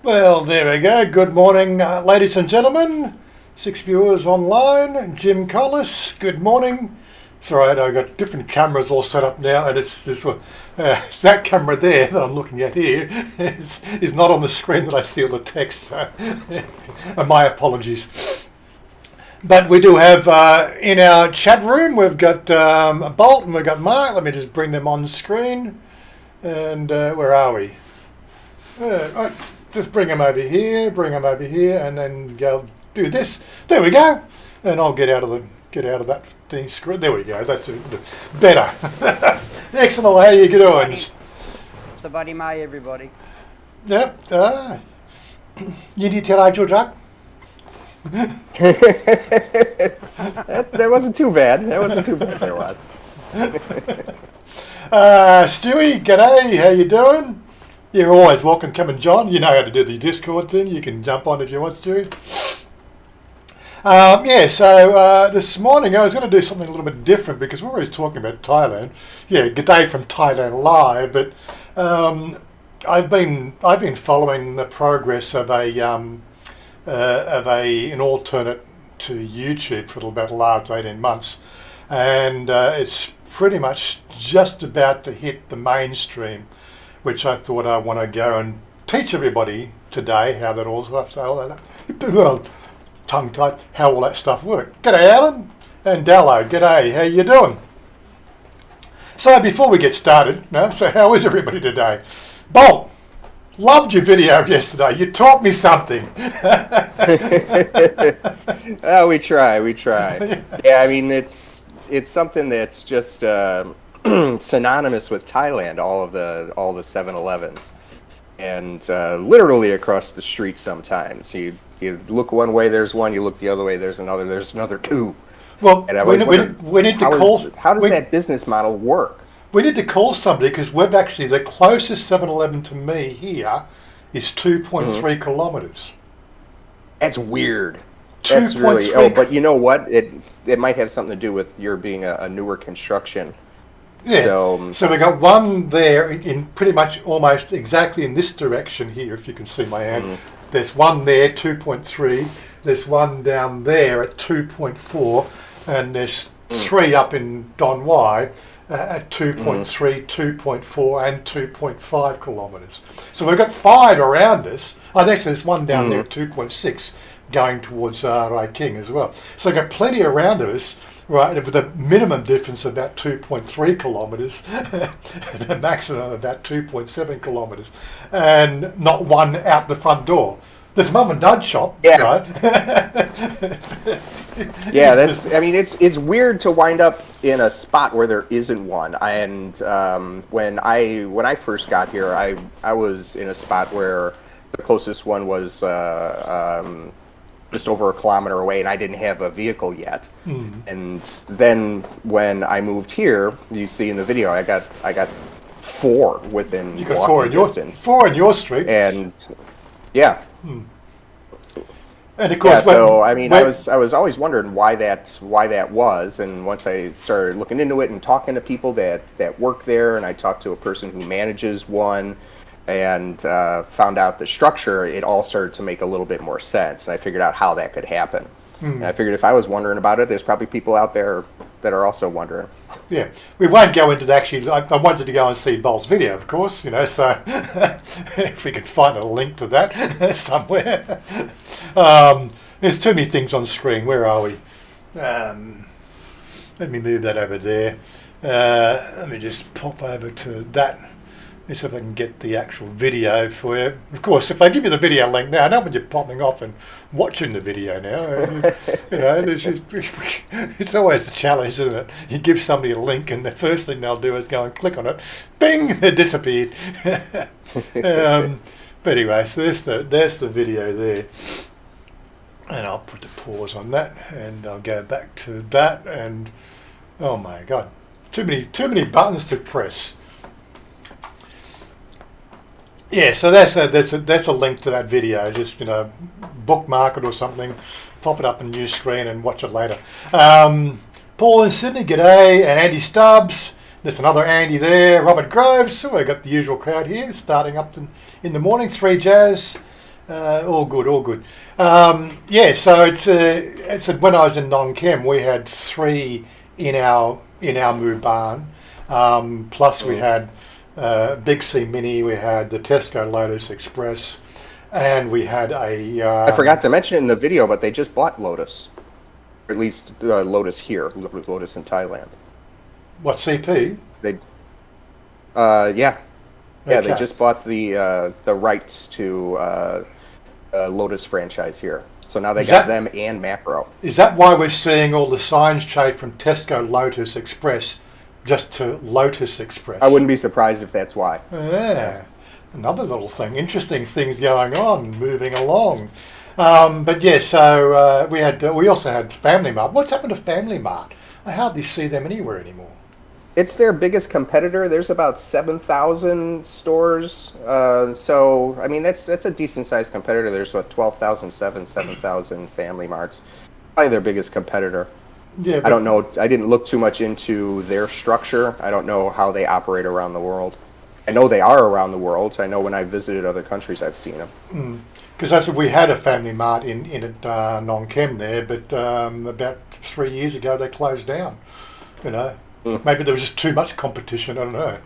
Well, there we go. Good morning, ladies and gentlemen. 6 viewers online. Jim Collis, good morning. It's all right, I've got different cameras all set up now, and it's that camera there that I'm looking at here is not on the screen that I see all the text. So my apologies. But we do have in our chat room, we've got Bolt and we've got Mark. Let me just bring them on screen. And where are we? Right, just bring them over here, and then go do this. There we go. And I'll get out of that thing screen. There we go. That's better. Excellent. How you doing? The buddy May, everybody. Yep. You need to ride your truck? That wasn't too bad. There was. Stewie, g'day. How you doing? You're always welcome. Come and John. You know how to do the Discord thing. You can jump on if you want to. So this morning I was going to do something a little bit different because we're always talking about Thailand. Yeah, g'day from Thailand Live. But I've been following the progress of an alternate to YouTube for about the last 18 months, and it's pretty much just about to hit the mainstream, which I thought I want to go and teach everybody today how that all stuff, tongue tied, how all that stuff works. G'day Alan and Dallo, g'day, how you doing? So before we get started, so how is everybody today? Bolt, loved your video yesterday. You taught me something. We try. Yeah, I mean it's something that's just synonymous with Thailand. All the 7-Elevens, and literally across the street. Sometimes you look one way, there's one. You look the other way, there's another two. Well, we need to call. How does that business model work? We need to call somebody because we've actually, the closest 7-Eleven to me here is 2.3 kilometres. That's weird. That's really, but you know what? It might have something to do with your being a newer construction. Yeah. So we got one there in pretty much almost exactly in this direction here, if you can see my hand. There's one there, 2.3. There's one down there at 2.4, and there's three up in Don Y at 2.3, 2.4, and 2.5 kilometres. So we've got 5 around us. I think there's one down there at 2.6 going towards Rai King as well. So we've got plenty around us, right, with a minimum difference of about 2.3 kilometres and a maximum of about 2.7 kilometres, and not one out the front door. There's mum and dad shop, right? Yeah, it's weird to wind up in a spot where there isn't one. And when I first got here, I was in a spot where the closest one was just over a kilometer away, and I didn't have a vehicle yet. And then when I moved here, you see in the video, I got 4 within walking distance. 4 in your street, and yeah. And of course, I was always wondering why that was, and once I started looking into it and talking to people that work there, and I talked to a person who manages one, and found out the structure, it all started to make a little bit more sense, and I figured out how that could happen. And I figured if I was wondering about it, there's probably people out there that are also wondering. Yeah, we won't go into actually. I wanted to go and see Bolt's video, of course, so if we could find a link to that somewhere. There's too many things on screen. Where are we? Let me move that over there. Let me just pop over to that. Let's see if I can get the actual video for you. Of course, if I give you the video link now, I don't want you popping off and watching the video now. It's always a challenge, isn't it? You give somebody a link, and the first thing they'll do is go and click on it. Bing! They disappeared. But anyway, so there's the video there. And I'll put the pause on that, and I'll go back to that. And oh my God, too many buttons to press. Yeah, so that's a link to that video. Just bookmark it or something, pop it up in new screen and watch it later. Paul in Sydney, g'day, and Andy Stubbs. There's another Andy there. Robert Groves. So we've got the usual crowd here, starting up in the morning. 3 Jazz, All good, all good. Yeah, so it's when I was in Non-Chem, we had 3 in our Moo barn. Plus we had Big C Mini, we had the Tesco Lotus Express, and we had a... I forgot to mention it in the video, but they just bought Lotus. Or at least Lotus here, Lotus in Thailand. What, CP? They, yeah. Yeah, Okay. they just bought the rights to Lotus franchise here. So now they got them and Macro. Is that why we're seeing all the signs change from Tesco Lotus Express just to Lotus Express? I wouldn't be surprised if that's why. Yeah, another little thing. Interesting things going on, moving along. But yeah, so we also had Family Mart. What's happened to Family Mart? I hardly see them anywhere anymore. It's their biggest competitor. There's about 7,000 stores. So, I mean, that's a decent-sized competitor. There's, 7,000 Family Marts. Probably their biggest competitor. Yeah, I don't know. I didn't look too much into their structure. I don't know how they operate around the world. I know they are around the world. So I know when I visited other countries, I've seen them. Because that's what we had a Family Mart in Non-Chem there, but about 3 years ago they closed down. You know. Maybe there was just too much competition. I don't know.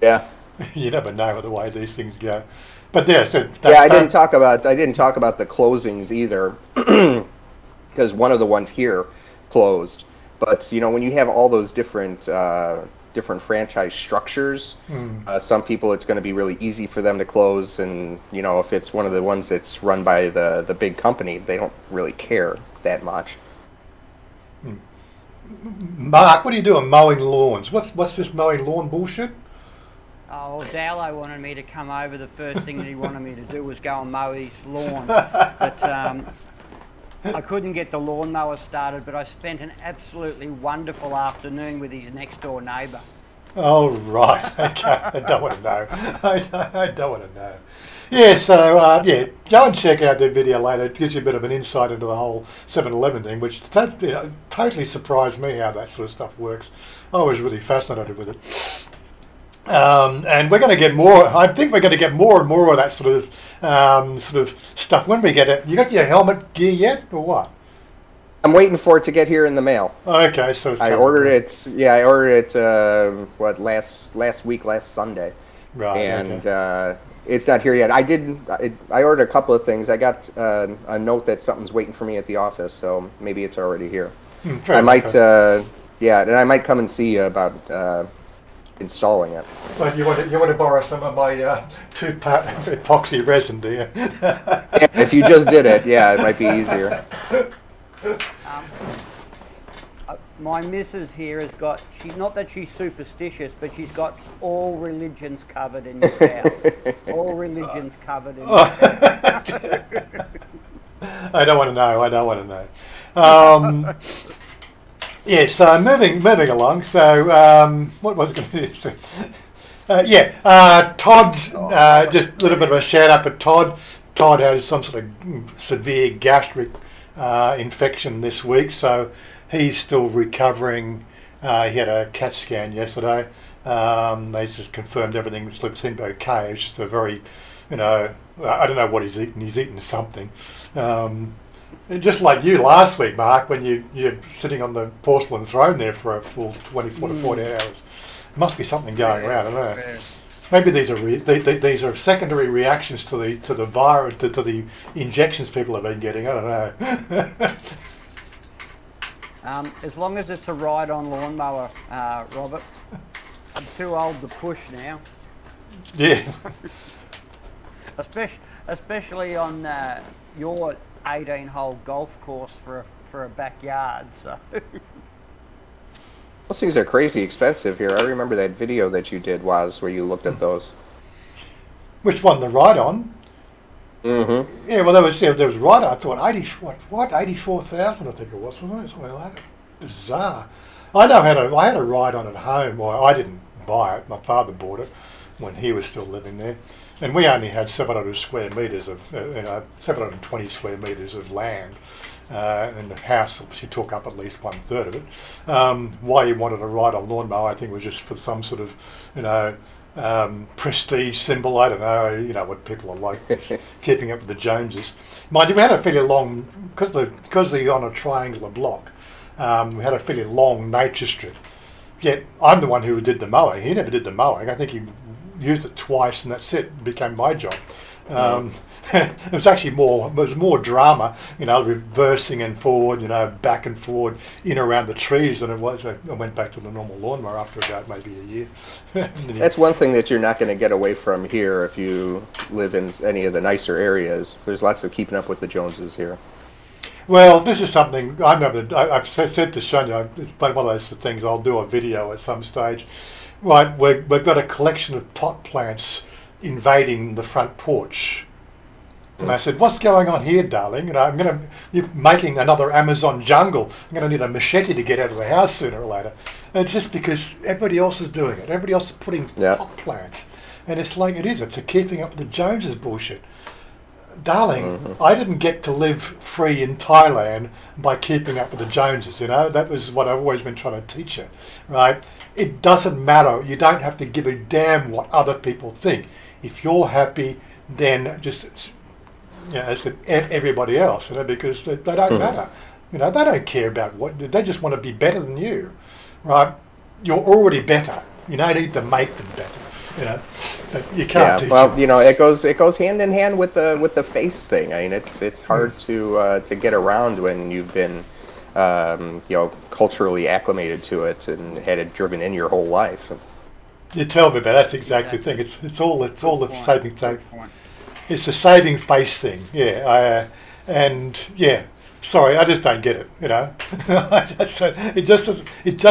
Yeah. You never know the way these things go. But yeah, so I didn't talk about the closings either, because one of the ones here closed. But when you have all those different franchise structures, some people it's going to be really easy for them to close, and if it's one of the ones that's run by the big company, they don't really care that much. Mark, what are you doing mowing lawns? What's this mowing lawn bullshit? Oh, well, Dowlo wanted me to come over. The first thing that he wanted me to do was go and mow his lawn. But I couldn't get the lawnmower started, but I spent an absolutely wonderful afternoon with his next door neighbour. Oh, right. Okay. I don't want to know. I don't want to know. Yeah, so, go and check out their video later. It gives you a bit of an insight into the whole 7-Eleven thing, which totally surprised me how that sort of stuff works. I was really fascinated with it. And we're going to get more. I think we're going to get more and more of that sort of stuff when we get it. You got your helmet gear yet, or what? I'm waiting for it to get here in the mail. Okay, so it's I ordered it. Yeah, I ordered it. Last week, last Sunday. Right. And okay. It's not here yet. I ordered a couple of things. I got a note that something's waiting for me at the office, so maybe it's already here. I might. And I might come and see you about installing it. Well, you want to borrow some of my 2-part epoxy resin, do you? Yeah, if you just did it, it might be easier. My missus here has got, not that she's superstitious, but she's got all religions covered in this house. All religions covered in this house. I don't want to know. Yeah, so moving along. So what was I going to do? Todd's, just a little bit of a shout out for Todd. Todd had some sort of severe gastric infection this week, so he's still recovering. He had a CAT scan yesterday. They just confirmed everything seemed okay. It's just a very, I don't know what he's eating. He's eating something. Just like you last week, Mark, when you're sitting on the porcelain throne there for a full 24 to 40 hours. Must be something going around. I don't know. Maybe these are secondary reactions to the virus, to the injections people have been getting. I don't know. As long as it's a ride-on lawnmower, Robert. I'm too old to push now. Yeah. Especially on your 18-hole golf course for a backyard. So. Those things are crazy expensive here. I remember that video that you did, Waz, where you looked at those. Which one? The ride-on? Mm-hmm. Yeah, well, there was ride-on. I thought 84,000, I think it was, wasn't it? Something like that. Bizarre. I had a ride-on at home. Well, I didn't buy it. My father bought it when he was still living there, and we only had 700 square meters of 720 square meters of land. And the house obviously took up at least 1/3 of it. Why he wanted a ride-on lawnmower, I think, was just for some sort of, prestige symbol. I don't know, what people are like, keeping up with the Joneses. Mind you, we had a fairly long, because they're on a triangular block, we had a fairly long nature strip. Yet I'm the one who did the mowing. He never did the mowing. I think he used it twice and that's it. It became my job. It was actually more drama, reversing and forward, back and forward in around the trees than it was. I went back to the normal lawnmower after about maybe a year. That's one thing that you're not going to get away from here if you live in any of the nicer areas. There's lots of keeping up with the Joneses here. Well, this is something I've said to Chanya. It's one of those things. I'll do a video at some stage. Right, we've got a collection of pot plants invading the front porch. And I said, "What's going on here, darling? You're making another Amazon jungle. I'm going to need a machete to get out of the house sooner or later." And it's just because everybody else is doing it. Everybody else is putting pot plants, and it's like it's a keeping up with the Joneses bullshit. Darling, I didn't get to live free in Thailand by keeping up with the Joneses, That was what I've always been trying to teach you, right? It doesn't matter. You don't have to give a damn what other people think. If you're happy, then just, F everybody else, because they don't matter. They don't care about they just want to be better than you, right? You're already better. You don't need to make them better. You can't teach them. It goes hand in hand with the face thing. I mean, it's hard to get around when you've been culturally acclimated to it and had it driven in your whole life. You tell me about that's exactly the thing. It's all the saving thing. It's the saving face thing. Sorry, I just don't get it. It just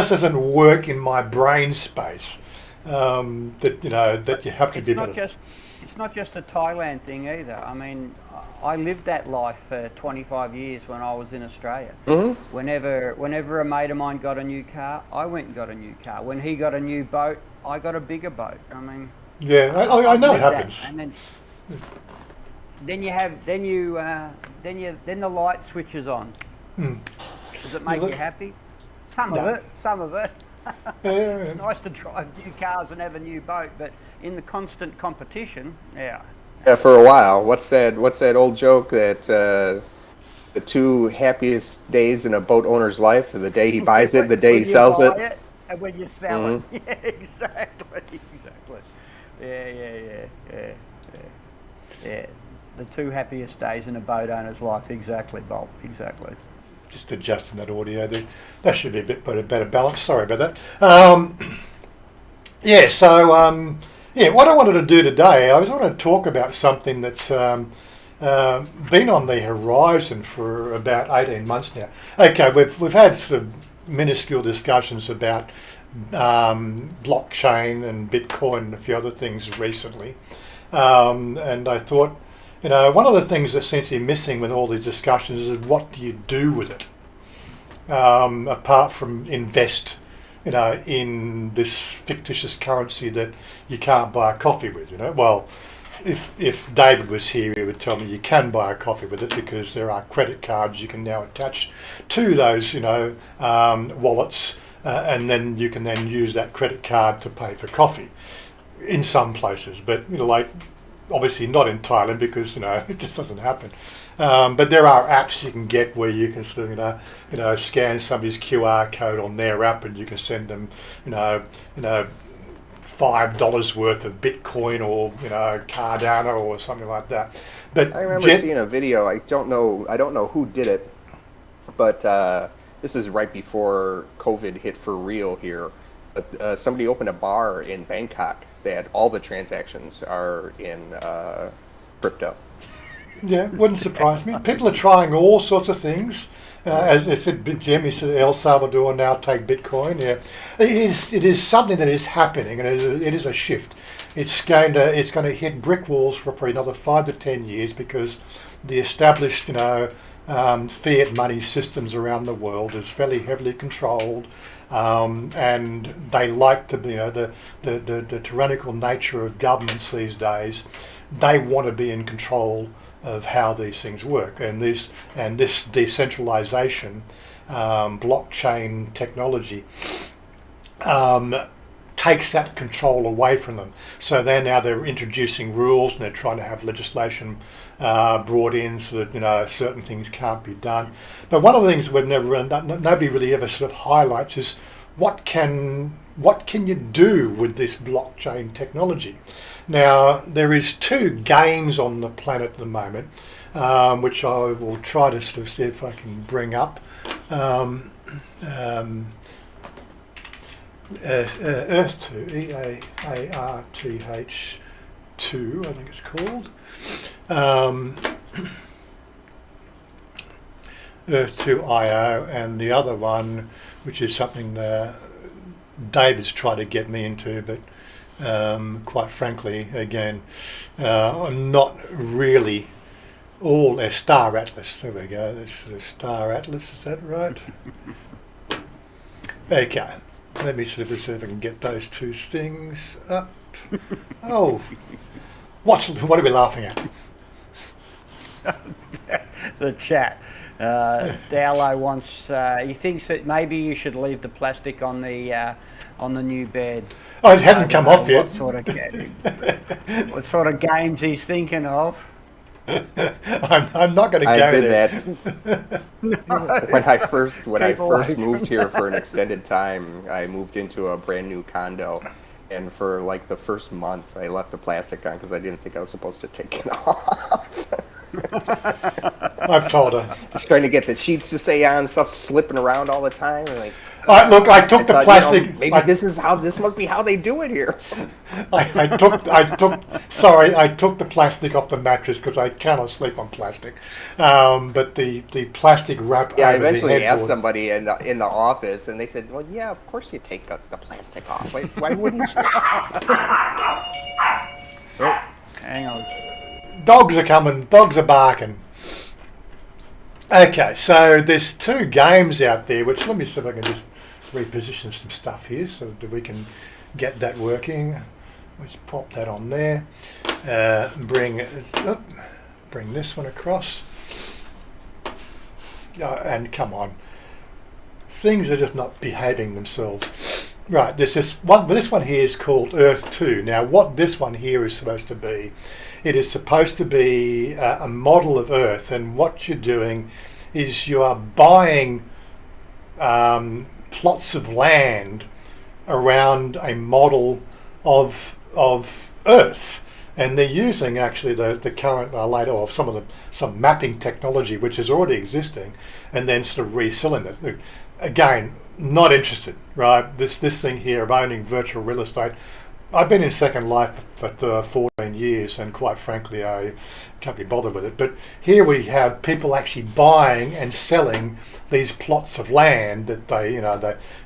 doesn't work in my brain space. That you have to be better. It's not just a Thailand thing either. I mean, I lived that life for 25 years when I was in Australia. Whenever a mate of mine got a new car, I went and got a new car. When he got a new boat, I got a bigger boat. I mean, I know it happens. And then the light switches on. Does it make you happy? Some of it. It's nice to drive new cars and have a new boat, but in the constant competition, for a while. What's that old joke that the two happiest days in a boat owner's life are the day he buys it and the day he sells it? And when you sell it. Yeah, exactly. Yeah. The two happiest days in a boat owner's life. Exactly, Bob. Exactly. Just adjusting that audio there. That should be a bit better balance. Sorry about that. What I wanted to do today, I was going to talk about something that's been on the horizon for about 18 months now. Okay, we've had sort of minuscule discussions about blockchain and Bitcoin and a few other things recently. And I thought, one of the things that seems to be missing with all these discussions is what do you do with it? Apart from invest, in this fictitious currency that you can't buy a coffee with, Well, if David was here, he would tell me you can buy a coffee with it because there are credit cards you can now attach to those, wallets, and then you can then use that credit card to pay for coffee in some places. But, obviously not in Thailand because it just doesn't happen. But there are apps you can get where you can sort of scan somebody's QR code on their app and you can send them $5 worth of Bitcoin or Cardano or something like that. But I remember seeing a video. I don't know who did it, but this is right before COVID hit for real here. But somebody opened a bar in Bangkok that all the transactions are in crypto. Yeah, wouldn't surprise me. People are trying all sorts of things. As I said, Jim, he said El Salvador now take Bitcoin. Yeah, it is something that is happening, and it is a shift. It's going to hit brick walls for probably another 5 to 10 years because the established fiat money systems around the world is fairly heavily controlled. And they like to be, the tyrannical nature of governments these days. They want to be in control of how these things work, and this decentralization, blockchain technology, takes that control away from them. So they're introducing rules, and they're trying to have legislation brought in so that certain things can't be done. But one of the things we've nobody really ever sort of highlights is what can you do with this blockchain technology? Now, there is 2 games on the planet at the moment, which I will try to sort of see if I can bring up. Earth 2, EAARTH 2, I think it's called. Earth 2 IO, and the other one, which is something that David's tried to get me into, but quite frankly, again, I'm not really all a Star Atlas. There we go. That's the Star Atlas. Is that right? Okay. Let me sort of see if I can get those 2 things up. Oh, what are we laughing at? The chat. Dowlo wants. He thinks that maybe you should leave the plastic on the new bed. Oh, it hasn't come off yet. What sort of games he's thinking of? I'm not going to go there. I did that when I first moved here for an extended time. I moved into a brand new condo, and for like the first month, I left the plastic on because I didn't think I was supposed to take it off. I've told her. Just trying to get the sheets to stay on, stuff slipping around all the time. And like, Look, I took the plastic. Maybe this must be how they do it here. I took the plastic off the mattress because I cannot sleep on plastic. But the plastic wrap. Yeah, I over eventually the asked somebody in the office, and they said, "Well, yeah, of course you take the plastic off. Why wouldn't you?" Oh, hang on. Dogs are coming. Dogs are barking. Okay, so there's 2 games out there, which let me see if I can just reposition some stuff here so that we can get that working. Let's pop that on there. Bring this one across. And come on. Things are just not behaving themselves. Right, this one here is called Earth 2. Now, what this one here is supposed to be, it is supposed to be a model of Earth, and what you're doing is you are buying plots of land around a model of Earth, and they're using actually the current some mapping technology which is already existing, and then sort of reselling it. Again, not interested, right? This thing here of owning virtual real estate. I've been in Second Life for 14 years, and quite frankly, I can't be bothered with it. But here we have people actually buying and selling these plots of land that they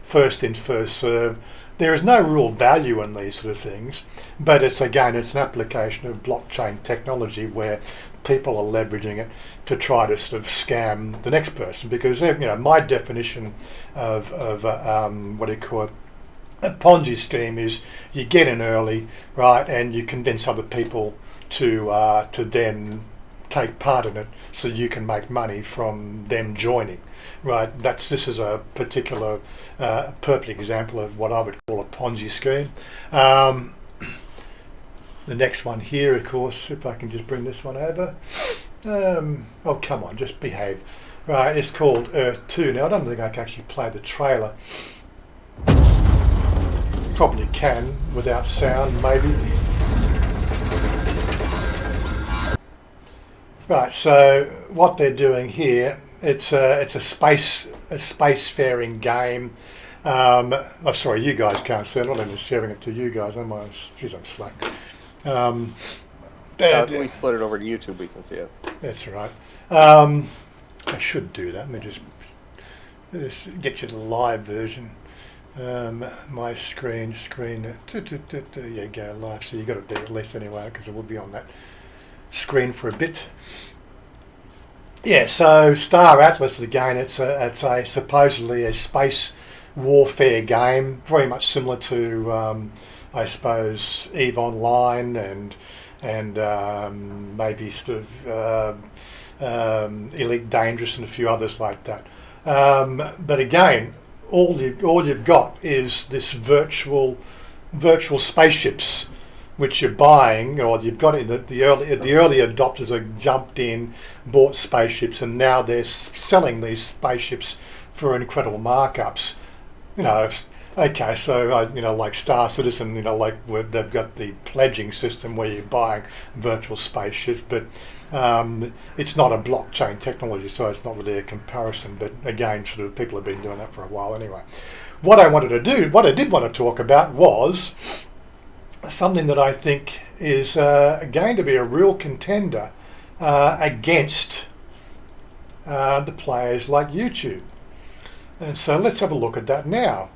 first in, first serve. There is no real value in these sort of things, but it's an application of blockchain technology where people are leveraging it to try to sort of scam the next person. Because my definition of what do you call it? A Ponzi scheme is you get in early, right, and you convince other people to then take part in it, so you can make money from them joining, right? This is a particular perfect example of what I would call a Ponzi scheme. The next one here, of course, if I can just bring this one over. Oh, come on, just behave. Right, it's called Earth 2. Now, I don't think I can actually play the trailer. Probably can without sound, maybe. Right, so what they're doing here, it's a spacefaring game. I'm sorry, you guys can't see it. I'm not even sharing it to you guys. Geez, I'm slack. If we split it over to YouTube, we can see it. That's right. I should do that. Let me just get you the live version. My screen, yeah, go live. So you got to do it less anyway, because it will be on that screen for a bit. Yeah, so Star Atlas again. It's a supposedly a space warfare game, very much similar to I suppose EVE Online and maybe sort of Elite Dangerous and a few others like that. But again, all you've got is this virtual virtual spaceships, which you're buying, or you've got in the early adopters have jumped in, bought spaceships, and now they're selling these spaceships for incredible markups. You know, okay, so you know, like Star Citizen, you know, like they've got the pledging system where you're buying virtual spaceships, but it's not a blockchain technology, so it's not really a comparison. But again, sort of people have been doing that for a while anyway. What I did want to talk about was something that I think is going to be a real contender against the players like YouTube. And so let's have a look at that now.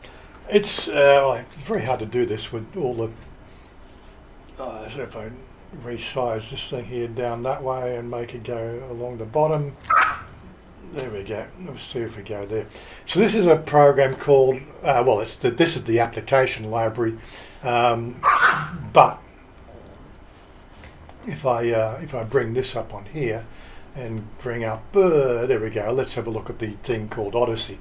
It's very hard to do this with all the... so if I resize this thing here down that way and make it go along the bottom. There we go. Let's see if we go there. So this is a program called... this is the application library. But if I bring this up on here and bring up, there we go. Let's have a look at the thing called Odysee.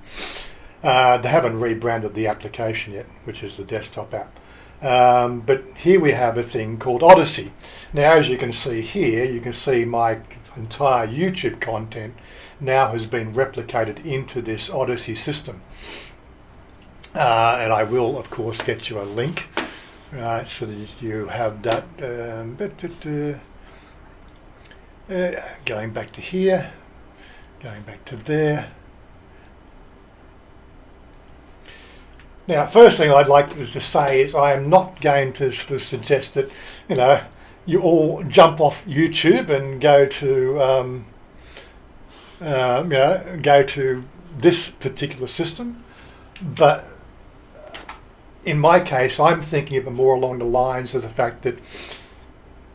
They haven't rebranded the application yet, which is the desktop app. But here we have a thing called Odysee. Now, as you can see here, you can see my entire YouTube content now has been replicated into this Odysee system. And I will, of course, get you a link. Right, so that you have that. Going back to here, going back to there. Now, first thing I'd like to say is I am not going to sort of suggest that, you know, you all jump off YouTube and go to, go to this particular system, but in my case, I'm thinking of it more along the lines of the fact that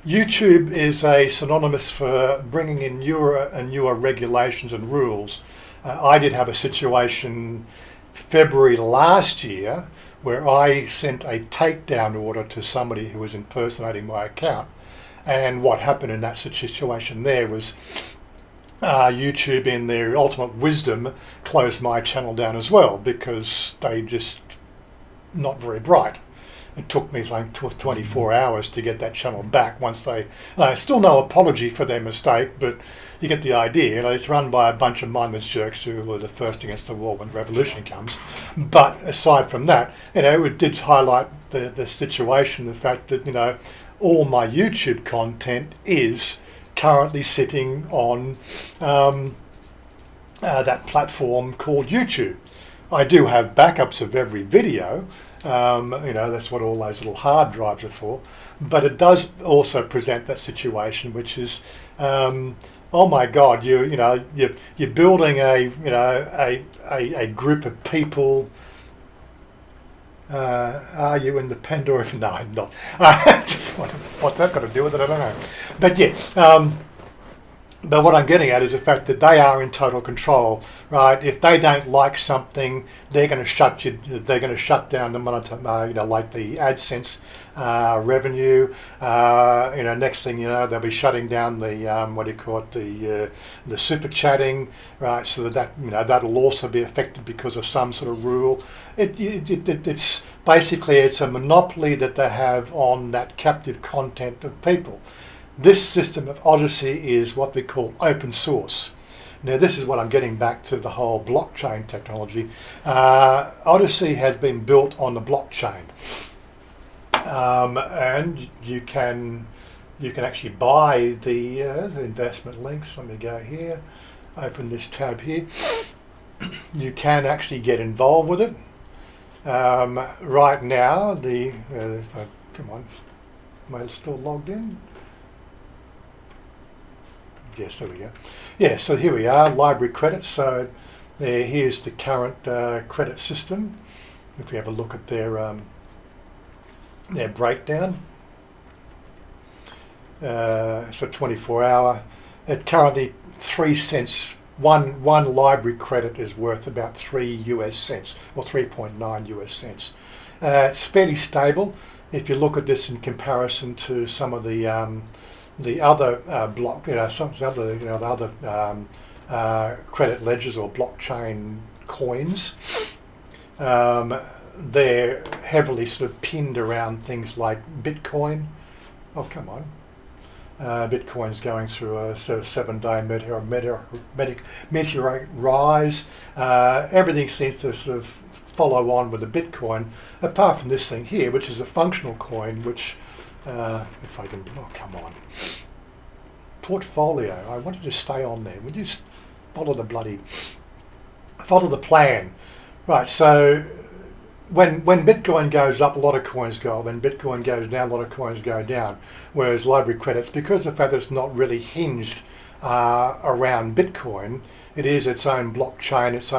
YouTube is a synonymous for bringing in newer and newer regulations and rules. I did have a situation February last year where I sent a takedown order to somebody who was impersonating my account, and what happened in that situation there was YouTube, in their ultimate wisdom, closed my channel down as well because they just not very bright. It took me like 24 hours to get that channel back once they... still no apology for their mistake, but you get the idea. You know, it's run by a bunch of mindless jerks who were the first against the wall when revolution comes. But aside from that, you know, it did highlight the situation, the fact that, you know, all my YouTube content is currently sitting on that platform called YouTube. I do have backups of every video. You know, that's what all those little hard drives are for. But it does also present that situation, which is, oh my God, you're building a group of people. Are you in the Pandora? No, I'm not. What's that got to do with it? I don't know. But yeah. But what I'm getting at is the fact that they are in total control, right? If they don't like something, they're going to shut you. They're going to shut down the monitor, like the AdSense revenue. Next thing you know, they'll be shutting down the the super chatting, right? So that'll also be affected because of some sort of rule. It's basically it's a monopoly that they have on that captive content of people. This system of Odysee is what we call open source. Now this is what I'm getting back to the whole blockchain technology. Odysee has been built on the blockchain, and you can actually buy the investment links. Let me go here, open this tab here. You can actually get involved with it. Right now, come on, am I still logged in? Yes, there we go. Yeah, so here we are, library credits. So here's the current credit system. If we have a look at their breakdown, so 24-hour. At currently 3 cents. One library credit is worth about 3 US cents, or 3.9 US cents. It's fairly stable. If you look at this in comparison to some of the other credit ledgers or blockchain coins, they're heavily sort of pinned around things like Bitcoin. Oh, come on. Bitcoin's going through a sort of 7-day meteoric rise. Everything seems to sort of follow on with the Bitcoin, apart from this thing here, which is a functional coin, which, if I can, oh, come on. Portfolio, I wanted to stay on there. Would you follow the plan? Right, so when Bitcoin goes up, a lot of coins go up. When Bitcoin goes down, a lot of coins go down. Whereas library credits, because of the fact that it's not really hinged around Bitcoin, it is its own blockchain, it's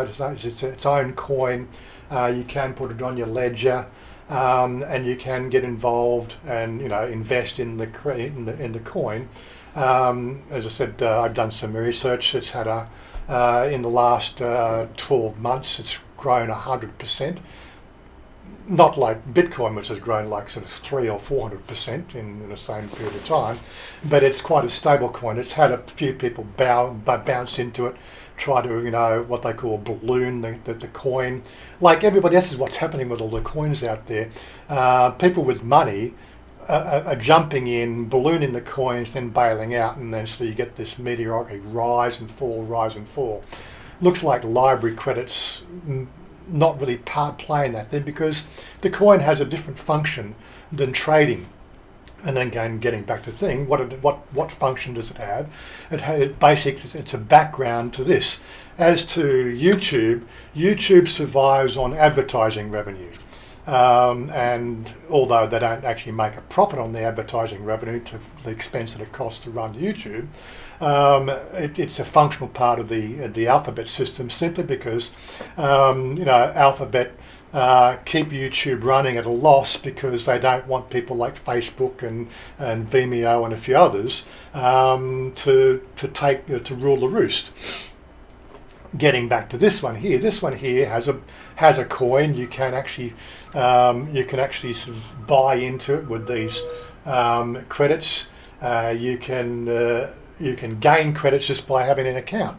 its own coin. You can put it on your ledger, and you can get involved and invest in the coin. As I said, I've done some research. It's had in the last 12 months, it's grown 100%. Not like Bitcoin, which has grown like sort of 300 or 400% in the same period of time, but it's quite a stable coin. It's had a few people bounce into it, try to what they call balloon the coin. Like everybody else is what's happening with all the coins out there. People with money are jumping in, ballooning the coins, then bailing out, and then so you get this meteoric rise and fall. Looks like library credits not really playing that then, because the coin has a different function than trading. And then getting back to the thing, what function does it have? It's a background to this. As to YouTube survives on advertising revenue. And although they don't actually make a profit on the advertising revenue to the expense that it costs to run YouTube, it's a functional part of the Alphabet system, simply because Alphabet keep YouTube running at a loss because they don't want people like Facebook and Vimeo and a few others to rule the roost. Getting back to this one here has a coin. You can actually sort of buy into it with these credits. You can gain credits just by having an account,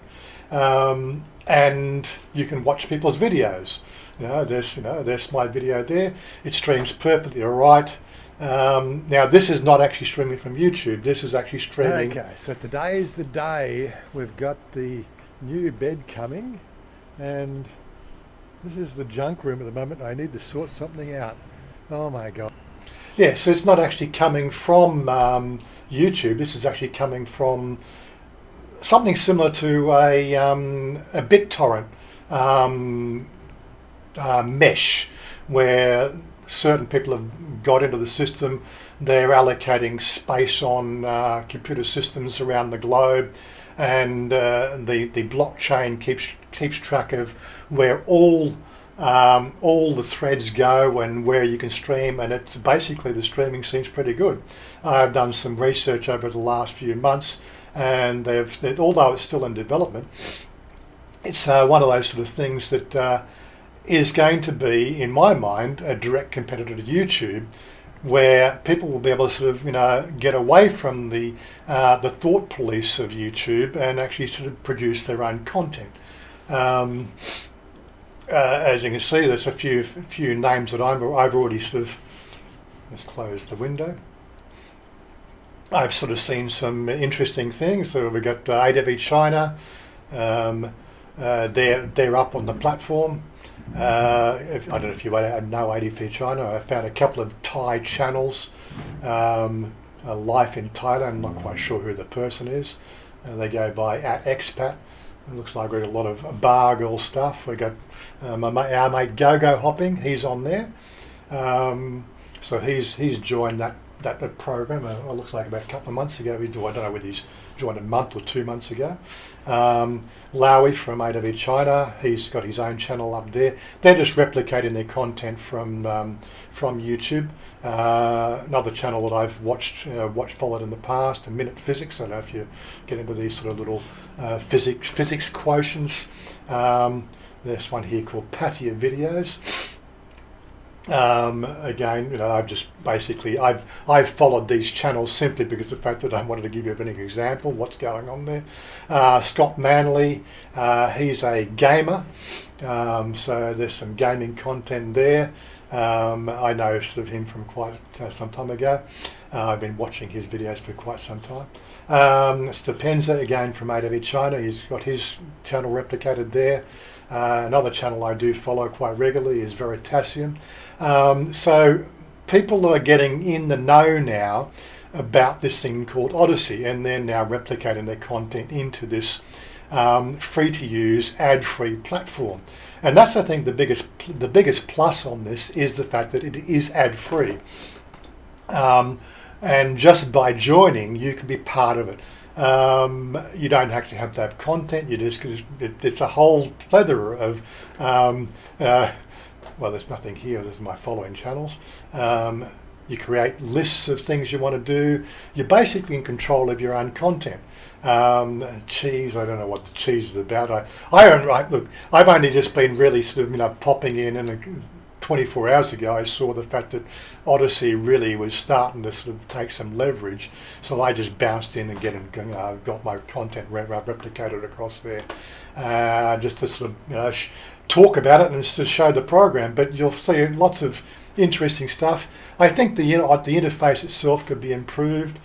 and you can watch people's videos. There's my video there. It streams perfectly all right. Now this is not actually streaming from YouTube. This is actually streaming. Okay, so today is the day. We've got the new bed coming, and this is the junk room at the moment. I need to sort something out. Oh my god. Yeah, so it's not actually coming from YouTube. This is actually coming from something similar to a BitTorrent mesh, where certain people have got into the system. They're allocating space on computer systems around the globe, and the blockchain keeps track of where all the threads go and where you can stream, and it's basically the streaming seems pretty good. I've done some research over the last few months, and although it's still in development, it's one of those sort of things that is going to be, in my mind, a direct competitor to YouTube, where people will be able to sort of get away from the thought police of YouTube and actually sort of produce their own content. As you can see, there's a few names that I've already sort of. Let's close the window. I've sort of seen some interesting things. So we've got AW China. They're up on the platform. I don't know if you know AW China. I found a couple of Thai channels. Life in Thailand. I'm not quite sure who the person is. They go by @expat. It looks like we've got a lot of bar girl stuff. We got our mate Go Hopping. He's on there. So he's joined that program. It looks like about a couple of months ago. I don't know whether he's joined a month or 2 months ago. Lowy from AW China, he's got his own channel up there. They're just replicating their content from YouTube. Another channel that I've followed in the past, A Minute Physics. I don't know if you get into these sort of little physics quotients. There's one here called Patia Videos. Again, I've just basically I've followed these channels simply because of the fact that I wanted to give you an example of what's going on there. Scott Manley, he's a gamer, so there's some gaming content there. I know sort of him from quite some time ago. I've been watching his videos for quite some time. Stepenza, again from AW China, he's got his channel replicated there. Another channel I do follow quite regularly is Veritasium. So people are getting in the know now about this thing called Odysee, and they're now replicating their content into this free-to-use, ad-free platform. And that's, I think, the biggest plus on this is the fact that it is ad-free. And just by joining, you can be part of it. You don't actually have to have content. You just it's a whole plethora of well, there's nothing here. There's my following channels. You create lists of things you want to do. You're basically in control of your own content. Cheese, I don't know what the cheese is about. Look, I've only just been really sort of popping in, and 24 hours ago I saw the fact that Odysee really was starting to sort of take some leverage, so I just bounced in and got my content replicated across there, just to sort of talk about it and to show the program. But you'll see lots of interesting stuff. I think the interface itself could be improved.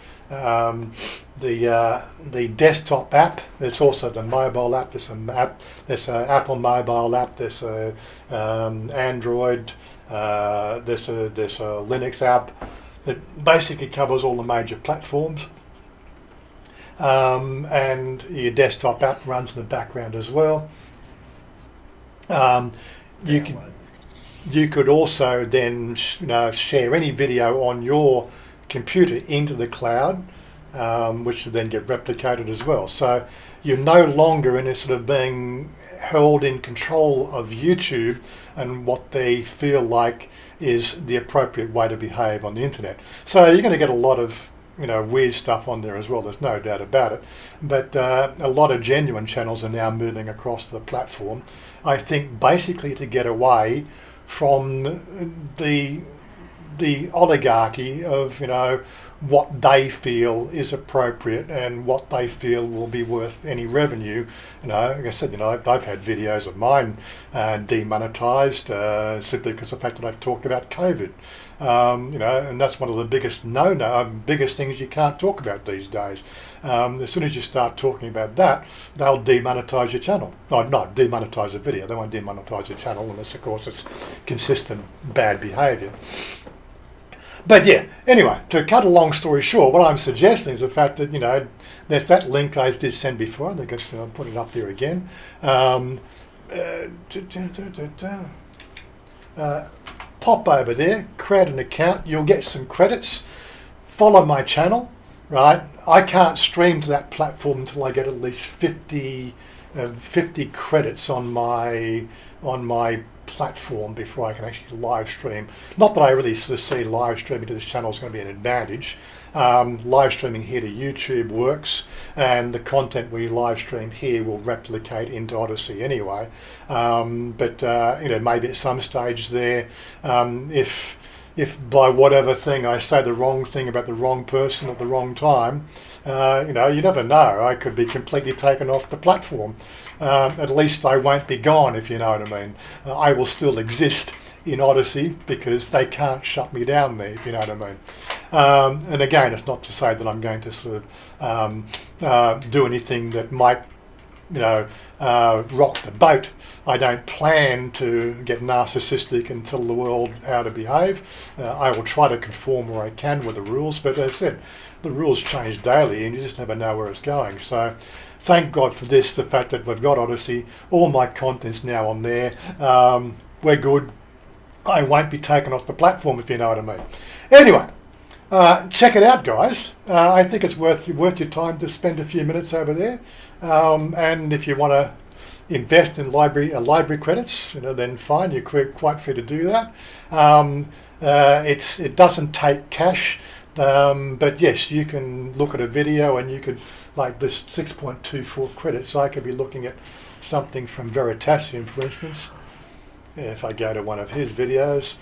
The desktop app. There's also the mobile app. There's an app. There's an Apple mobile app. There's a Android. There's a Linux app that basically covers all the major platforms. And your desktop app runs in the background as well. You could also then share any video on your computer into the cloud, which will then get replicated as well. So you're no longer in a sort of being held in control of YouTube and what they feel like is the appropriate way to behave on the internet. So you're going to get a lot of weird stuff on there as well, there's no doubt about it. But a lot of genuine channels are now moving across the platform, I think, basically to get away from the oligarchy of what they feel is appropriate and what they feel will be worth any revenue. Like I said, I've had videos of mine demonetized simply because of the fact that I've talked about COVID. And that's one of the biggest biggest things you can't talk about these days. As soon as you start talking about that, they'll demonetize your channel. No, not demonetize the video. They won't demonetize your channel unless, of course, it's consistent bad behavior. But yeah, anyway, to cut a long story short, what I'm suggesting is the fact that, there's that link I did send before. I think I'll put it up there again. Pop over there, create an account, you'll get some credits, follow my channel, right? I can't stream to that platform until I get at least 50 credits on my platform before I can actually live stream. Not that I really sort of see live streaming to this channel is going to be an advantage. Live streaming here to YouTube works, and the content we live stream here will replicate into Odysee anyway. But maybe at some stage there, if by whatever thing I say the wrong thing about the wrong person at the wrong time, you never know. I could be completely taken off the platform. At least I won't be gone, if you know what I mean. I will still exist in Odysee because they can't shut me down there, if you know what I mean. And again, it's not to say that I'm going to sort of do anything that might, rock the boat. I don't plan to get narcissistic and tell the world how to behave. I will try to conform where I can with the rules, but as I said, the rules change daily and you just never know where it's going. So thank God for this, the fact that we've got Odysee. All my content's now on there. We're good. I won't be taken off the platform, if you know what I mean. Anyway, check it out, guys. I think it's worth your time to spend a few minutes over there. And if you want to invest in library credits, then fine, you're quite free to do that. It doesn't take cash, but yes, you can look at a video and you could, like this 6.24 credits, I could be looking at something from Veritasium, for instance. If I go to one of his videos,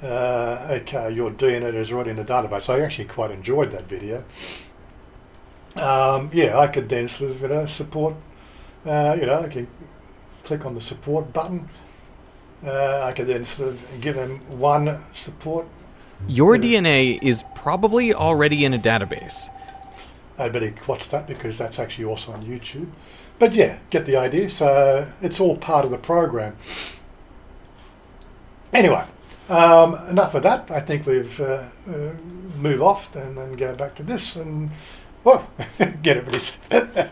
okay, your DNA is already in the database. I actually quite enjoyed that video. Yeah, I could then sort of support. I can click on the support button. I could then sort of give them one support. Your DNA is probably already in a database. I better watch that because that's actually also on YouTube. But yeah, get the idea. So it's all part of the program. Anyway, enough of that. I think we've move off and then go back to this and whoa, get it ready.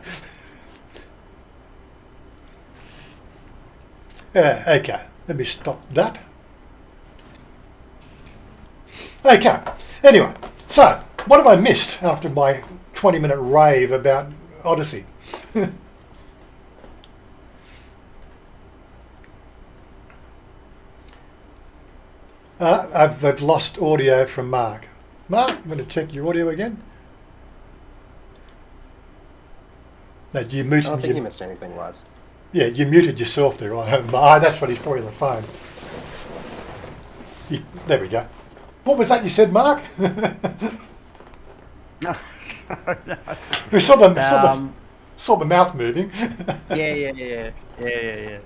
Okay, let me stop that. Okay, anyway, so what have I missed after my 20-minute rave about Odysee? I've lost audio from Mark. Mark, I'm going to check your audio again. No, you muted. I don't think you missed anything, Waz. Yeah, you muted yourself there, right? Oh, that's what he's probably on the phone. There we go. What was that you said, Mark? No. We saw the mouth moving. Yeah. Yeah.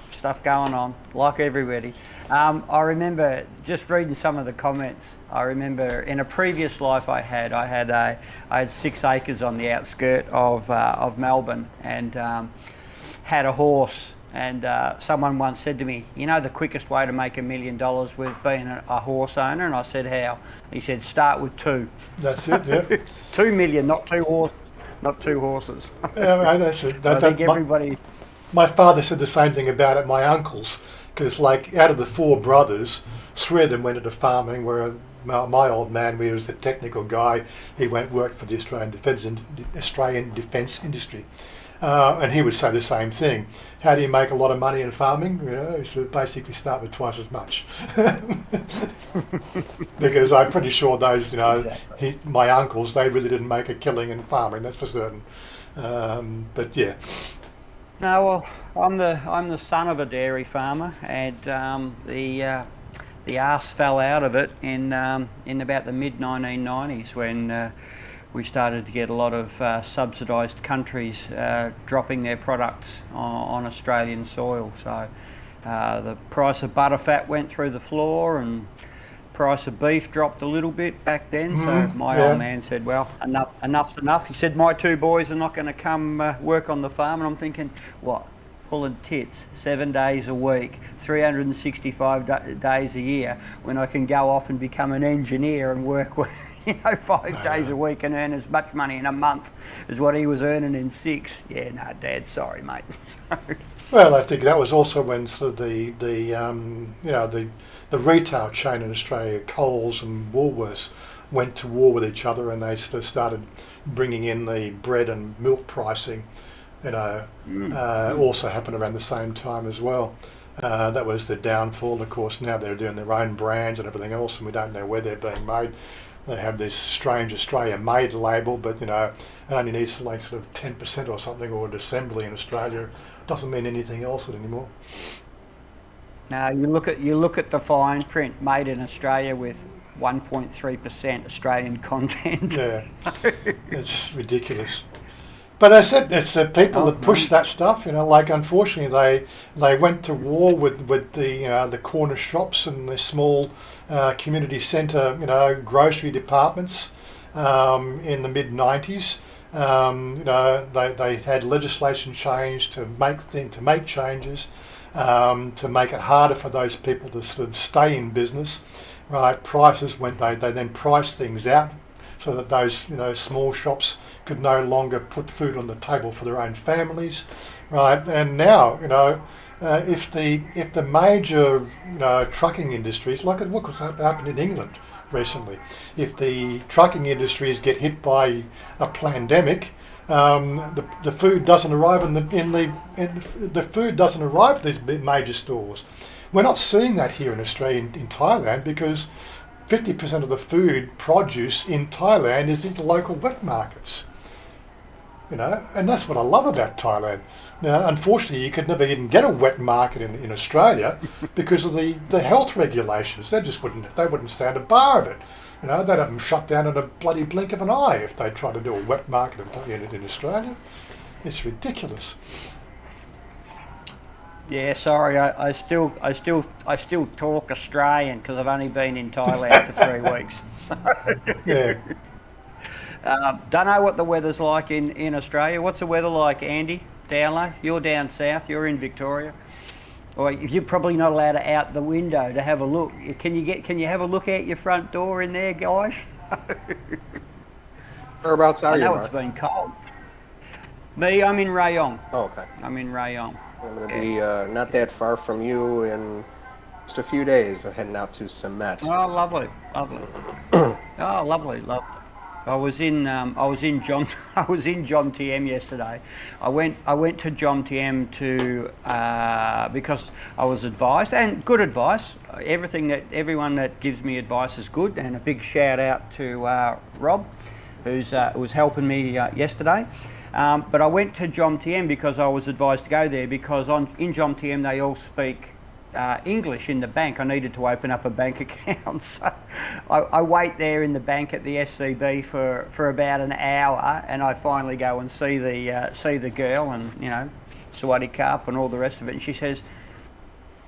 Stuff going on, like everybody. I remember just reading some of the comments. I remember in a previous life I had 6 acres on the outskirt of Melbourne, and had a horse. And someone once said to me, "You know the quickest way to make $1 million with being a horse owner?" And I said, "How?" He said, "Start with 2." That's it. Yeah. 2 million, not 2 horses. Not 2 horses. Yeah, that's it. I think everybody. My father said the same thing about it. My uncles, because like out of the 4 brothers, 3 of them went into farming. Where my old man, he was the technical guy. He worked for the Australian Defence Industry. And he would say the same thing. How do you make a lot of money in farming? So basically start with twice as much. Because I'm pretty sure those, exactly. My uncles, they really didn't make a killing in farming, that's for certain. But yeah. No, well, I'm the son of a dairy farmer, and the arse fell out of it in about the mid 1990s when. We started to get a lot of subsidised countries dropping their products on Australian soil. So the price of butterfat went through the floor, and price of beef dropped a little bit back then. So my old man said, "Well, enough's enough." He said, "My 2 boys are not going to come work on the farm." And I'm thinking, what? Pulling tits 7 days a week, 365 days a year, when I can go off and become an engineer and work with 5 days a week and earn as much money in a month as what he was earning in 6. Yeah, no, Dad, sorry, mate. Well, I think that was also when sort of the retail chain in Australia, Coles and Woolworths, went to war with each other, and they sort of started bringing in the bread and milk pricing. Also happened around the same time as well. That was the downfall. Of course, now they're doing their own brands and everything else, and we don't know where they're being made. They have this strange Australia-made label, but it only needs to like sort of 10% or something, or an assembly in Australia. Doesn't mean anything else anymore. Now you look at the fine print, made in Australia with 1.3% Australian content. Yeah, it's ridiculous. But I said it's the people that push that stuff. Like unfortunately they went to war with the corner shops and the small community centre grocery departments in the mid 90s. They had legislation changed to make changes to make it harder for those people to sort of stay in business. Right, prices went. They then priced things out so that those small shops could no longer put food on the table for their own families, right? And now, if the major trucking industries, look what's happened in England recently, if the trucking industries get hit by a pandemic, the food doesn't arrive the food doesn't arrive at these major stores. We're not seeing that here in Australia, in Thailand, because 50% of the food produce in Thailand is in the local wet markets. and that's what I love about Thailand. Now, unfortunately, you could never even get a wet market in Australia because of the health regulations. They wouldn't stand a bar of it. They'd have them shut down in a bloody blink of an eye if they tried to do a wet market in Australia. It's ridiculous. Yeah, sorry, I still talk Australian because I've only been in Thailand for 3 weeks. So, Yeah. don't know what the weather's like in Australia. What's the weather like, Andy? Dowler, you're down south. You're in Victoria. Or you're probably not allowed to out the window to have a look. Can you have a look out your front door in there, guys? Whereabouts are I you, know Mark? it's been cold. Me, I'm in Rayong. Oh, okay. I'm in Rayong. I'm going to be not that far from you in just a few days. I'm heading out to Semet. Oh, lovely. Oh, lovely. I was in Jom Tiem yesterday. I went to Jom Tiem to because I was advised, and good advice. Everyone that gives me advice is good, and a big shout out to Rob, who was helping me yesterday. But I went to Jom Tiem because I was advised to go there because in Jom Tiem they all speak English in the bank. I needed to open up a bank account, so I wait there in the bank at the SCB for about an hour, and I finally go and see the girl, and Sawadi Karp and all the rest of it. And she says,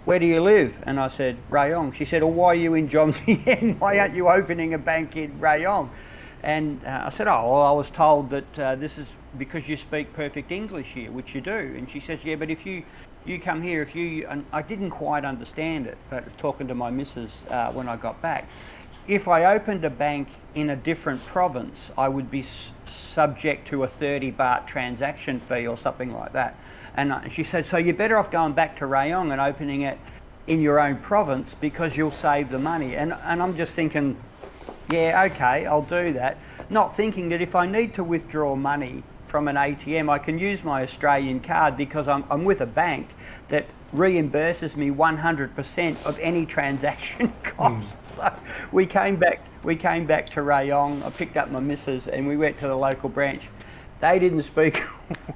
"Where do you live?" And I said, "Rayong." She said, "Well, why are you in Jom Tien? Why aren't you opening a bank in Rayong?" And I said, "Oh, well, I was told that this is because you speak perfect English here, which you do." And she says, "Yeah, but if you come here, and I didn't quite understand it, but talking to my missus when I got back, if I opened a bank in a different province, I would be subject to a 30 baht transaction fee or something like that." And she said, "So you're better off going back to Rayong and opening it in your own province because you'll save the money." And I'm just thinking, yeah, okay, I'll do that. Not thinking that if I need to withdraw money from an ATM, I can use my Australian card because I'm with a bank that reimburses me 100% of any transaction cost. So we came back to Rayong. I picked up my missus and we went to the local branch. They didn't speak a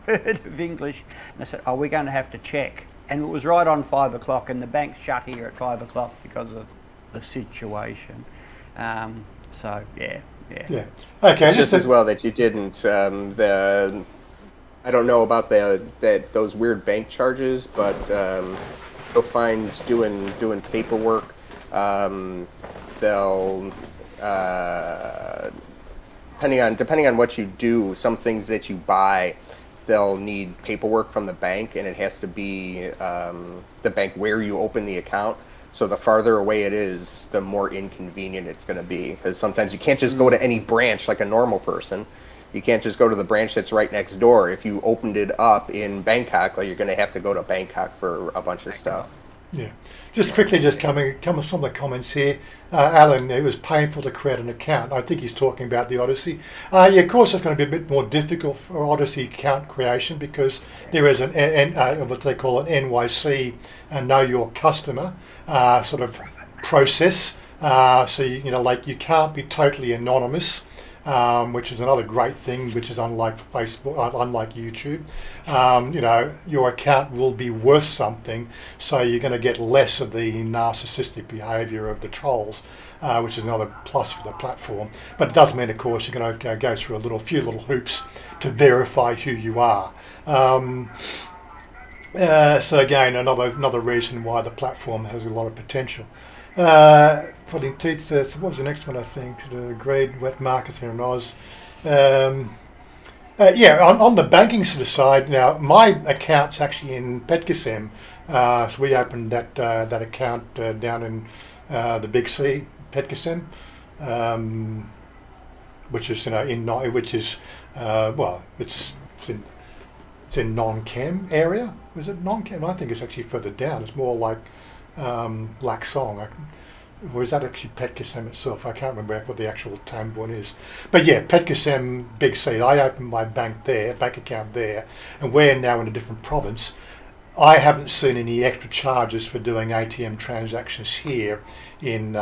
word of English, and I said, "Oh, we're going to have to check." And it was right on 5 o'clock, and the bank's shut here at 5 o'clock because of the situation. So yeah. Okay. It's just as well that you didn't. I don't know about those weird bank charges, but you'll find doing paperwork. They'll depending on what you do, some things that you buy, they'll need paperwork from the bank, and it has to be the bank where you open the account. So the farther away it is, the more inconvenient it's going to be. Because sometimes you can't just go to any branch like a normal person. You can't just go to the branch that's right next door. If you opened it up in Bangkok, you're going to have to go to Bangkok for a bunch of stuff. Yeah. Just quickly, coming some of the comments here. Alan, it was painful to create an account. I think he's talking about the Odysee. Yeah, of course, it's going to be a bit more difficult for Odysee account creation because there is what they call an NYC, Know Your Customer sort of process. So you can't be totally anonymous. Which is another great thing, which is unlike Facebook, unlike YouTube. Your account will be worth something, so you're going to get less of the narcissistic behaviour of the trolls, which is another plus for the platform. But it does mean, of course, you're going to go through a few little hoops to verify who you are. So again, another reason why the platform has a lot of potential. What was the next one? I think the grade wet markets here in Oz. On the banking sort of side now, my account's actually in PopeKael. So we opened that account down in the Big C, PopeKael, which is it's in non-chem area. Is it non-chem? I think it's actually further down. It's more like Lac Song. Or is that actually PopeKael itself? I can't remember what the actual Tambourne is. But yeah, PopeKael Big C. I opened my bank account there, and we're now in a different province. I haven't seen any extra charges for doing ATM transactions here in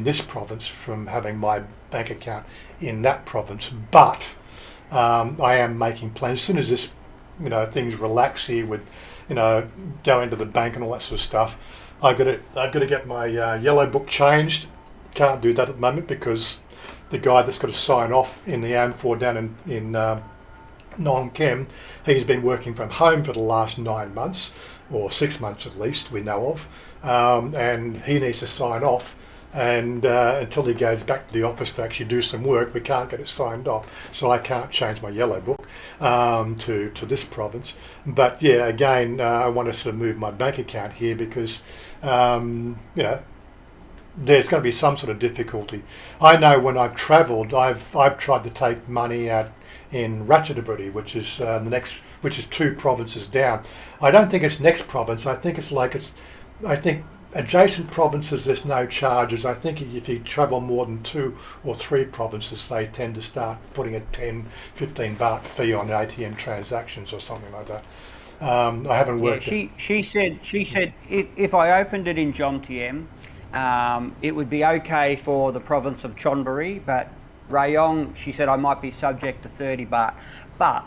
this province from having my bank account in that province. But I am making plans. As soon as this, things relax here with, going to the bank and all that sort of stuff, I've got to get my yellow book changed. Can't do that at the moment because the guy that's got to sign off in the AM4 down in non-chem, he's been working from home for the last 9 months, or 6 months at least, we know of, and he needs to sign off, and until he goes back to the office to actually do some work, we can't get it signed off, so I can't change my yellow book to this province. But yeah, again, I want to sort of move my bank account here because there's going to be some sort of difficulty. I know when I've travelled, I've tried to take money out in Ratchaburi, which is 2 provinces down. I don't think it's next province. I think adjacent provinces there's no charges. I think if you travel more than 2 or 3 provinces, they tend to start putting a 10, 15 baht fee on ATM transactions or something like that. I haven't worked. Yeah, she said if I opened it in Jomtien, it would be okay for the province of Chonburi, but Rayong, she said I might be subject to 30 baht. But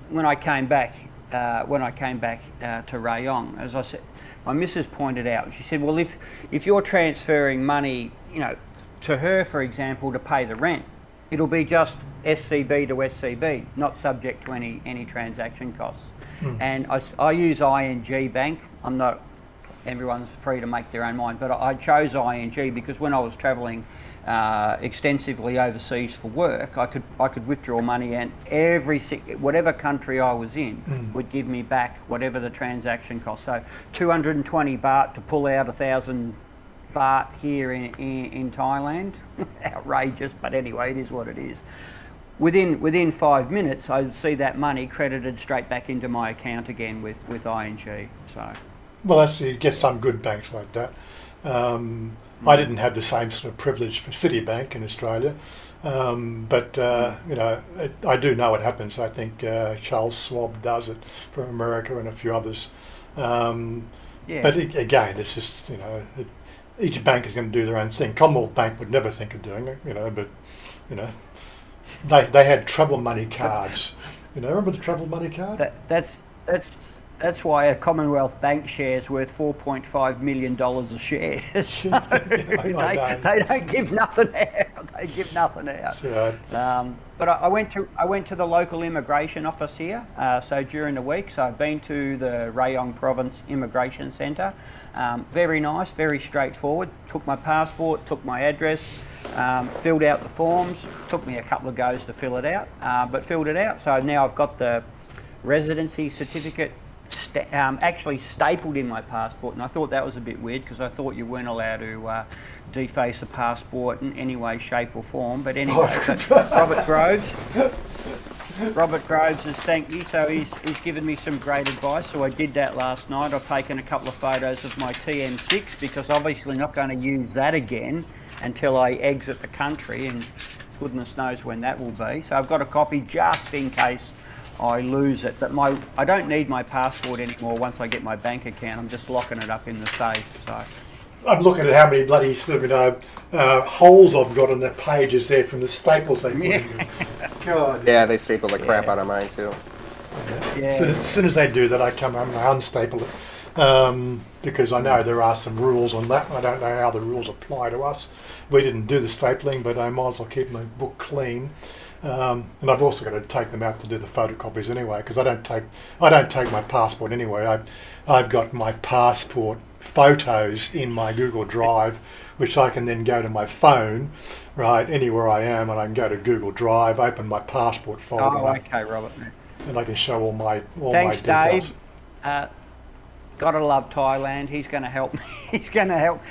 when I came back to Rayong, as I said, my missus pointed out, she said, well, if you're transferring money, to her, for example, to pay the rent, it'll be just SCB to SCB, not subject to any transaction costs. And I use ING Bank. Everyone's free to make their own mind, but I chose ING because when I was travelling extensively overseas for work, I could withdraw money, and whatever country I was in would give me back whatever the transaction cost. So 220 baht to pull out 1,000 baht here in Thailand, outrageous, but anyway, it is what it is. Within 5 minutes, I would see that money credited straight back into my account again with ING. So. Well, you get some good banks like that. I didn't have the same sort of privilege for Citibank in Australia, but I do know it happens. I think Charles Schwab does it for America and a few others. But again, it's just each bank is going to do their own thing. Commonwealth Bank would never think of doing it, but they had travel money cards. Remember the travel money card? That's why a Commonwealth Bank share's worth $4.5 million a share. They don't give nothing out. They give nothing out. Right. But I went to the local immigration office here. So during the week, so I've been to the Rayong Province Immigration Centre. Very nice, very straightforward. Took my passport, took my address, filled out the forms. Took me a couple of goes to fill it out, but filled it out. So now I've got the residency certificate actually stapled in my passport, and I thought that was a bit weird because I thought you weren't allowed to deface a passport in any way, shape or form. But anyway, Robert Groves has thanked me, so he's given me some great advice. So I did that last night. I've taken a couple of photos of my TM6 because obviously not going to use that again until I exit the country, and goodness knows when that will be. So I've got a copy just in case I lose it, but I don't need my passport anymore once I get my bank account. I'm just locking it up in the safe. So I'm looking at how many bloody holes I've got on the pages there from the staples they put in. God. Yeah, they staple the crap out of mine too. Yeah. As soon as they do that, I come home and I unstaple it because I know there are some rules on that. I don't know how the rules apply to us. We didn't do the stapling, but I might as well keep my book clean. And I've also got to take them out to do the photocopies anyway, because I don't take my passport anyway. I've got my passport photos in my Google Drive, which I can then go to my phone, right, anywhere I am, and I can go to Google Drive, open my passport folder. Oh, okay, Robert. And I can show all my Thanks, details. Dave. Gotta love Thailand. He's going to help me. He's going to help.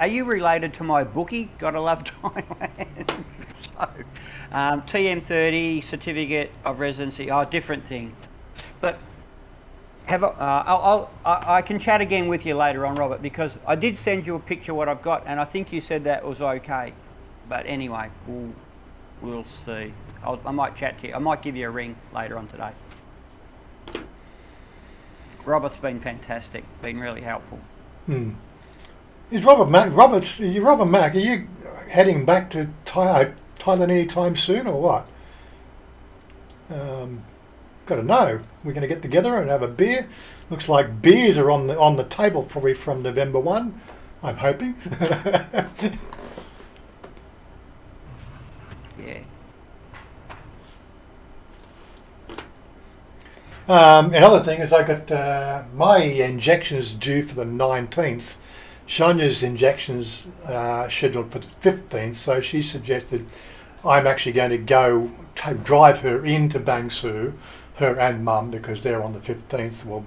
Are you related to my bookie? Gotta love Thailand. So, TM30 certificate of residency. Oh, different thing. But I can chat again with you later on, Robert, because I did send you a picture of what I've got, and I think you said that was okay. But anyway, we'll see. I might chat to you. I might give you a ring later on today. Robert's been fantastic. Been really helpful. Is Robert Mack? Robert Mack, are you heading back to Thailand any time soon, or what? Got to know. We're going to get together and have a beer. Looks like beers are on the table probably from November 1. I'm hoping. Yeah. Another thing is I got my injections due for the 19th. Chanya's injections scheduled for the 15th, so she suggested I'm actually going to go drive her into Bangsu, her and Mum, because they're on the 15th. We'll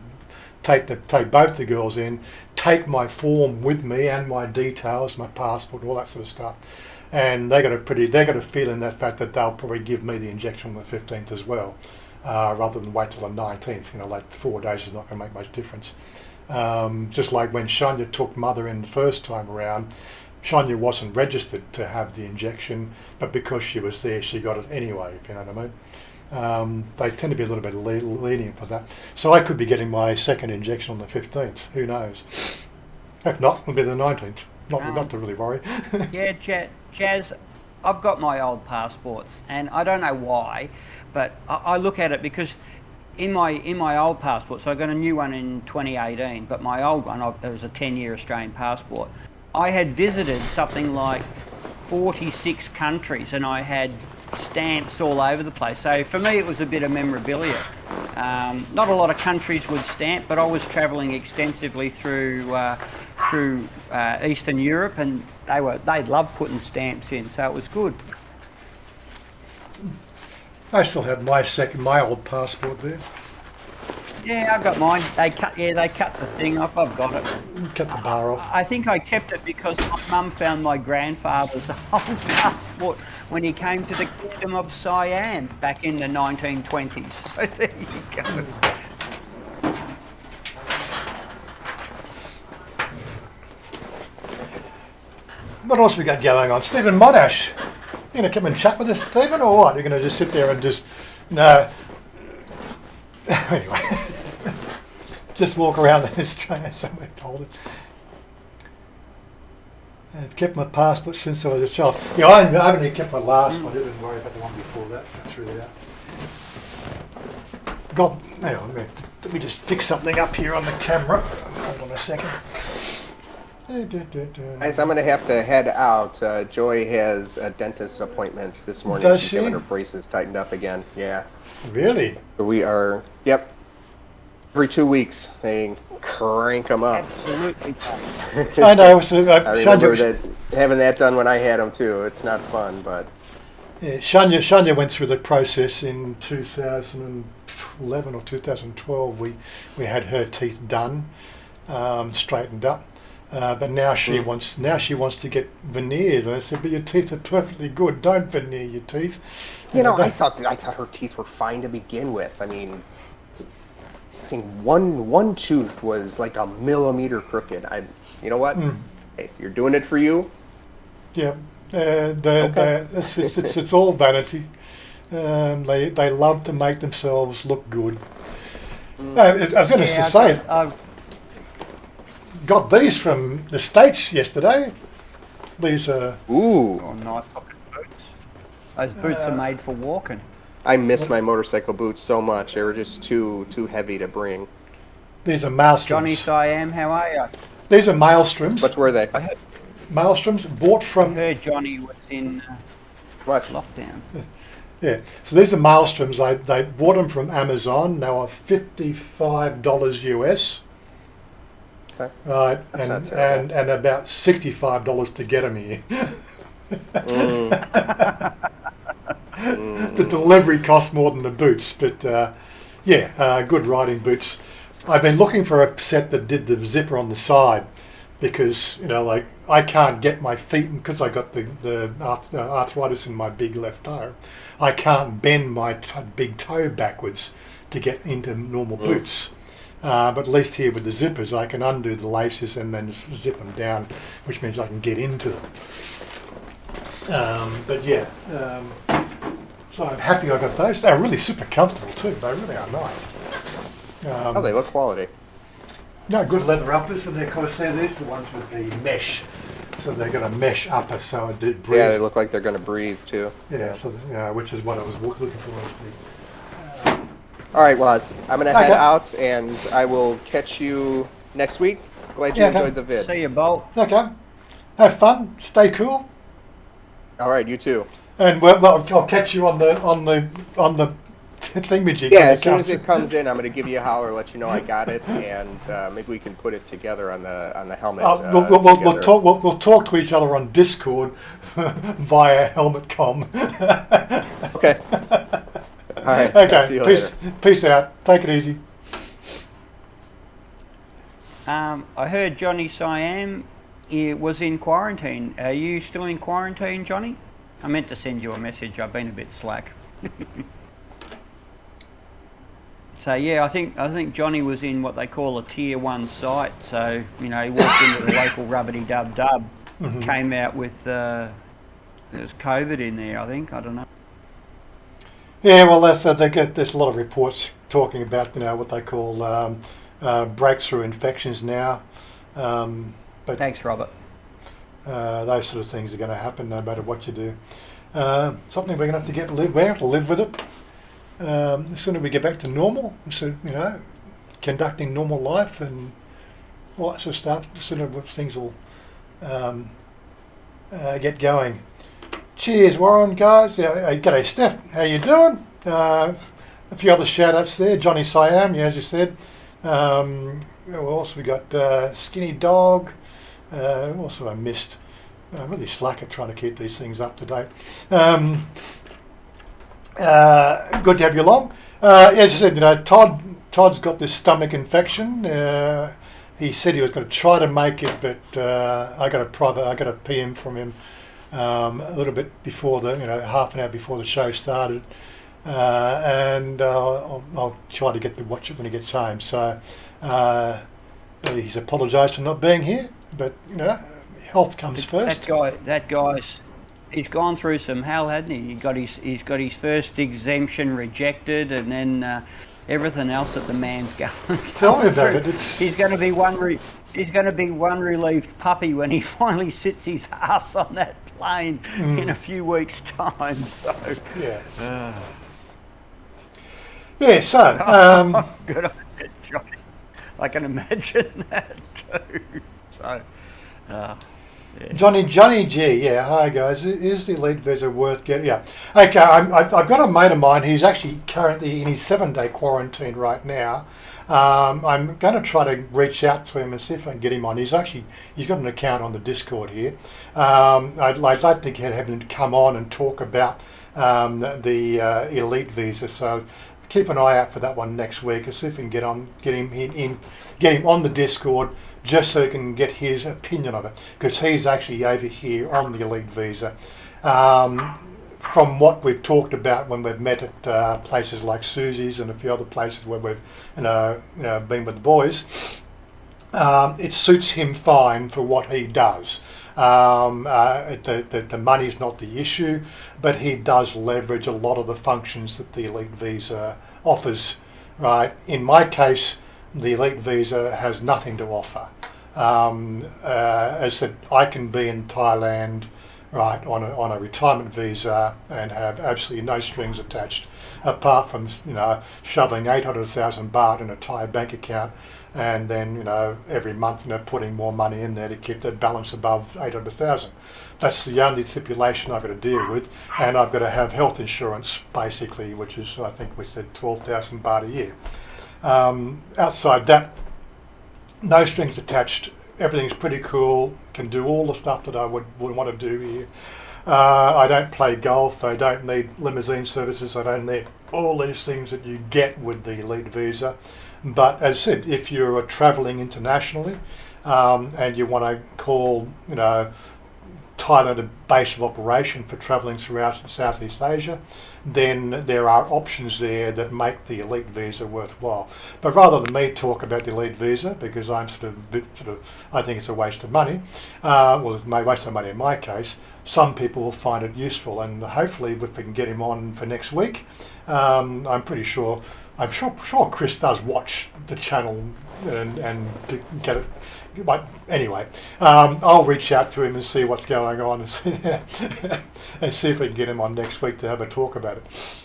take both the girls in, take my form with me and my details, my passport, all that sort of stuff. And they got a feeling that fact that they'll probably give me the injection on the 15th as well, rather than wait till the 19th. You know, like 4 days is not going to make much difference. Just like when Chanya took Mother in the first time around, Chanya wasn't registered to have the injection, but because she was there, she got it anyway, if you know what I mean. They tend to be a little bit lenient for that. So I could be getting my second injection on the 15th, who knows. If not, it'll be the 19th. Not to really worry. Yeah, Jazz, I've got my old passports, and I don't know why, but I look at it because in my old passport, so I got a new one in 2018, but my old one, it was a 10-year Australian passport. I had visited something like 46 countries, and I had stamps all over the place. So for me, it was a bit of memorabilia. Not a lot of countries would stamp, but I was travelling extensively through Eastern Europe, and they loved putting stamps in, so it was good. I still have my old passport there. Yeah, I got mine. They cut the thing off. I've got it. Cut the bar off. I think I kept it because my mum found my grandfather's old passport when he came to the Kingdom of Siam back in the 1920s. So there you go. What else we got going on? Stephen Monash. You going to come and chat with us, Stephen, or what? You're going to just sit there and just... No. Anyway. Just walk around in Australia somewhere, told it. I've kept my passport since I was a child. Yeah, I haven't even kept my last one. I didn't worry about the one before that. I threw that out. God, hang on, let me just fix something up here on the camera. Hold on a second. Guys, I'm going to have to head out. Joy has a dentist appointment this morning. Does She's she? having her braces tightened up again. Yeah. Really? We are, yep. Every 2 weeks, they crank them up. Absolutely. I know. I remember having that done when I had them too. It's not fun, but... Yeah, Chanya went through the process in 2011 or 2012. We had her teeth done, straightened up. But now she wants to get veneers, and I said, "But your teeth are perfectly good. Don't veneer your teeth." You know, I thought her teeth were fine to begin with. I mean, I think one tooth was like a millimeter crooked. You know what? Hey, you're doing it for you. Yeah, it's all vanity. They love to make themselves look good. I was going to say. Got these from the States yesterday. These are... Ooh. Oh, nice pocket boots. Those boots are made for walking. I miss my motorcycle boots so much. They were just too heavy to bring. These are maelstroms. Johnny Siam, how are you? These are maelstroms. What were they? Maelstroms bought from... I heard Johnny was in lockdown. Yeah, so these are maelstroms. They bought them from Amazon. They were $55 US. Okay. Right, That's not and terrible. about $65 to get them here. The delivery costs more than the boots, but good riding boots. I've been looking for a set that did the zipper on the side because, you know, like I can't get my feet, because I got the arthritis in my big left toe. I can't bend my big toe backwards to get into normal boots. But at least here with the zippers, I can undo the laces and then zip them down, which means I can get into them. So I'm happy I got those. They're really super comfortable too. They really are nice. They look quality. No, good leather uppers, and of course these the ones with the mesh. So they've got a mesh upper, so it breathes. Yeah, they look like they're going to breathe too. Yeah, so which is what I was looking for. Was All right, Waz. I'm going to head Okay. out, and I will catch you next week. Glad you Yeah, okay. enjoyed the vid. See you, Bolt. Okay. Have fun. Stay cool. All right, you too. And I'll catch you on the thingamajig. Yeah, when as soon as comes. it comes in, I'm going to give you a holler, let you know I got it, and maybe we can put it together on the helmet. We'll together. talk. We'll talk to each other on Discord via HelmetCom. Okay. All right. I'll see you Okay. later. Peace out. Take it easy. I heard Johnny Siam was in quarantine. Are you still in quarantine, Johnny? I meant to send you a message. I've been a bit slack. So yeah, I think Johnny was in what they call a tier 1 site. So he walked into the local rubbity dub dub, came out with there's COVID in there. I don't know. Yeah, well, there's a lot of reports talking about what they call breakthrough infections now. But Thanks, Robert. those sort of things are going to happen no matter what you do. Something we're going to have to we have to live with it. As soon as we get back to normal, so conducting normal life and all that sort of stuff, as soon as things will get going. Cheers, Warren, guys. G'day, Steph. How you doing? A few other shout-outs there. Johnny Siam, as you said. Also we got Skinny Dog. Also I missed. I'm really slack at trying to keep these things up to date. Good to have you along. As I said, Todd's got this stomach infection. He said he was going to try to make it, but I got a PM from him a little bit before half an hour before the show started, and I'll try to get to watch it when he gets home. So he's apologised for not being here, but health comes first. That guy's he's gone through some hell, hasn't he? He's got his first exemption rejected, and then everything else that the man's going. Tell me about it. He's going to be one relieved puppy when he finally sits his ass on that plane in a few weeks' time. So yeah. Yeah. So good on it, Johnny. I can imagine that too. So. Yeah. Johnny G, yeah, hi guys. Is the elite visa worth getting? Yeah, okay. I've got a mate of mine. He's actually currently in his 7-day quarantine right now. I'm going to try to reach out to him and see if I can get him on. He's got an account on the Discord here. I'd like to have him come on and talk about the elite visa. So keep an eye out for that one next week. And see if we can get him on the Discord, just so he can get his opinion of it, because he's actually over here on the elite visa. From what we've talked about when we've met at places like Susie's and a few other places where we've been with the boys, it suits him fine for what he does. The money's not the issue, but he does leverage a lot of the functions that the elite visa offers. Right? In my case, the elite visa has nothing to offer. As I said, I can be in Thailand, right, on a retirement visa and have absolutely no strings attached, apart from shoving 800,000 baht in a Thai bank account, and then every month putting more money in there to keep that balance above 800,000. That's the only stipulation I've got to deal with, and I've got to have health insurance basically, which is, I think we said 12,000 baht a year. Outside that, no strings attached. Everything's pretty cool. Can do all the stuff that I would want to do here. I don't play golf. I don't need limousine services. I don't need all these things that you get with the elite visa. But as I said, if you're travelling internationally and you want to call Thailand a base of operation for travelling throughout Southeast Asia, then there are options there that make the elite visa worthwhile. But rather than me talk about the elite visa, because I'm I think it's a waste of money, well, it's a waste of money in my case, some people will find it useful, and hopefully if we can get him on for next week, I'm sure Chris does watch the channel and get it. But anyway, I'll reach out to him and see what's going on and see if we can get him on next week to have a talk about it.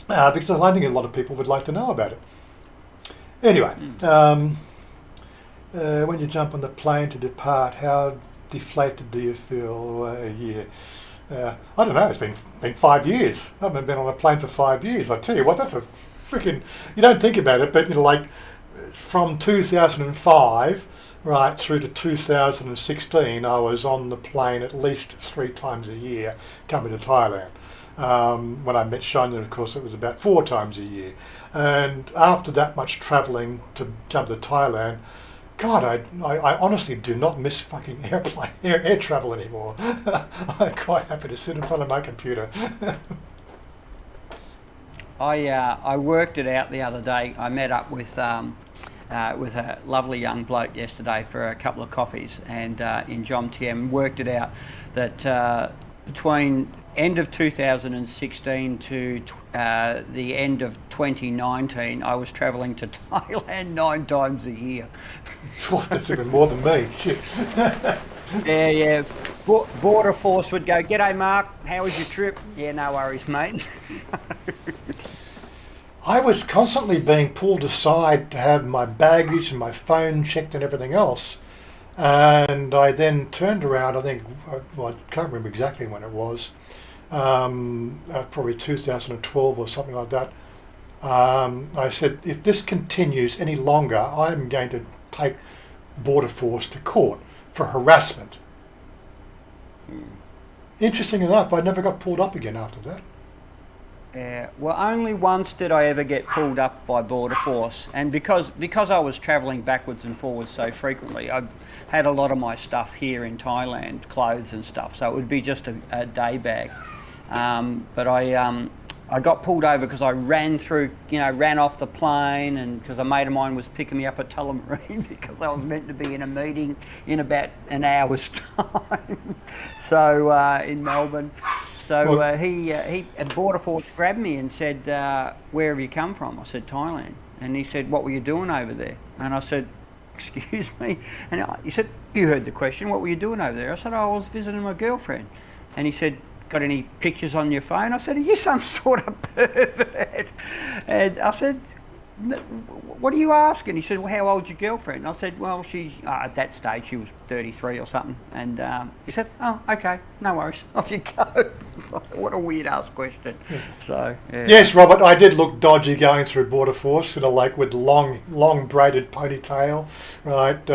because I think a lot of people would like to know about it. Anyway, when you jump on the plane to depart, how deflated do you feel a year? I don't know, it's been 5 years. I haven't been on a plane for 5 years. I tell you what, that's a freaking, you don't think about it, but like from 2005 right through to 2016, I was on the plane at least 3 times a year coming to Thailand. When I met Chanya, of course, it was about 4 times a year. And after that much travelling to come to Thailand, God, I honestly do not miss fucking air travel anymore. I'm quite happy to sit in front of my computer. I worked it out the other day. I met up with a lovely young bloke yesterday for a couple of coffees, and in Jom Tiem worked it out that between end of 2016 to the end of 2019, I was travelling to Thailand 9 times a year. That's even more than me. Shit. Yeah. Border Force would go, "G'day, Mark. How was your trip?" "Yeah, no worries, mate." I was constantly being pulled aside to have my baggage and my phone checked and everything else. And I then turned around, I think, well, I can't remember exactly when it was, probably 2012 or something like that. I said, if this continues any longer, I'm going to take Border Force to court for harassment. Interesting enough, I never got pulled up again after that. Yeah, well, only once did I ever get pulled up by Border Force, and because I was travelling backwards and forwards so frequently, I had a lot of my stuff here in Thailand, clothes and stuff, so it would be just a day bag. But I got pulled over because I ran off the plane, and because a mate of mine was picking me up at Tullamarine because I was meant to be in a meeting in about an hour's time. So in Melbourne. So he at Border Force grabbed me and said, "Where have you come from?" I said, "Thailand." And he said, "What were you doing over there?" And I said, "Excuse me?" And he said, "You heard the question. What were you doing over there?" I said, "Oh, I was visiting my girlfriend." And he said, "Got any pictures on your phone?" I said, "Are you some sort of pervert?" And I said, "What are you asking?" He said, "Well, how old's your girlfriend?" And I said, "Well, she at that stage she was 33 or something." And he said, "Oh, okay, no worries, off you go." What a weird ass question. Yeah. So yeah. Yes, Robert, I did look dodgy going through Border Force, sort of like with long braided ponytail, right?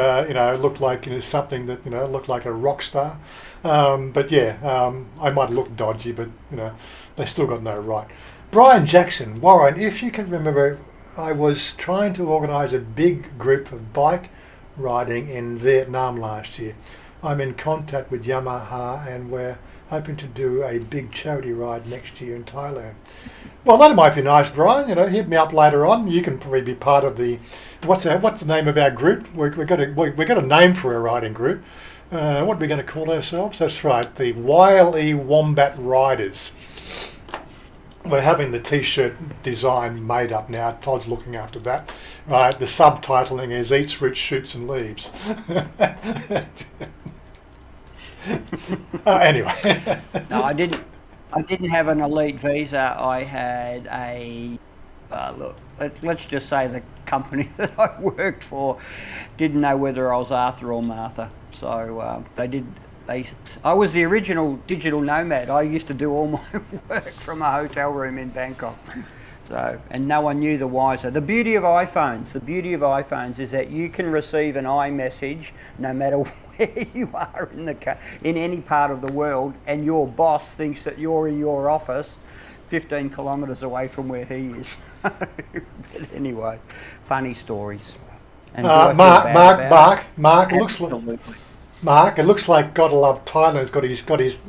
Looked like something that looked like a rock star. But yeah, I might look dodgy, but they still got no right. Brian Jackson, Warren, if you can remember, I was trying to organise a big group of bike riding in Vietnam last year. I'm in contact with Yamaha, and we're hoping to do a big charity ride next year in Thailand. Well, that might be nice, Brian. Hit me up later on. You can probably be part of the what's the name of our group? We've got a name for our riding group. What are we going to call ourselves? That's right, the Wile Wombat Riders. We're having the T-shirt design made up now. Todd's looking after that. Right, the subtitling is "Eats, Rich, Shoots and Leaves." Anyway. No, I didn't have an elite visa. I had a let's just say the company that I worked for didn't know whether I was Arthur or Martha. So I was the original digital nomad. I used to do all my work from a hotel room in Bangkok. So, and no one knew the Wazza. The beauty of iPhones is that you can receive an iMessage no matter where you are in any part of the world, and your boss thinks that you're in your office 15 kilometres away from where he is. But anyway, funny stories. And Mark, it looks like Gotta Love Thailand's got his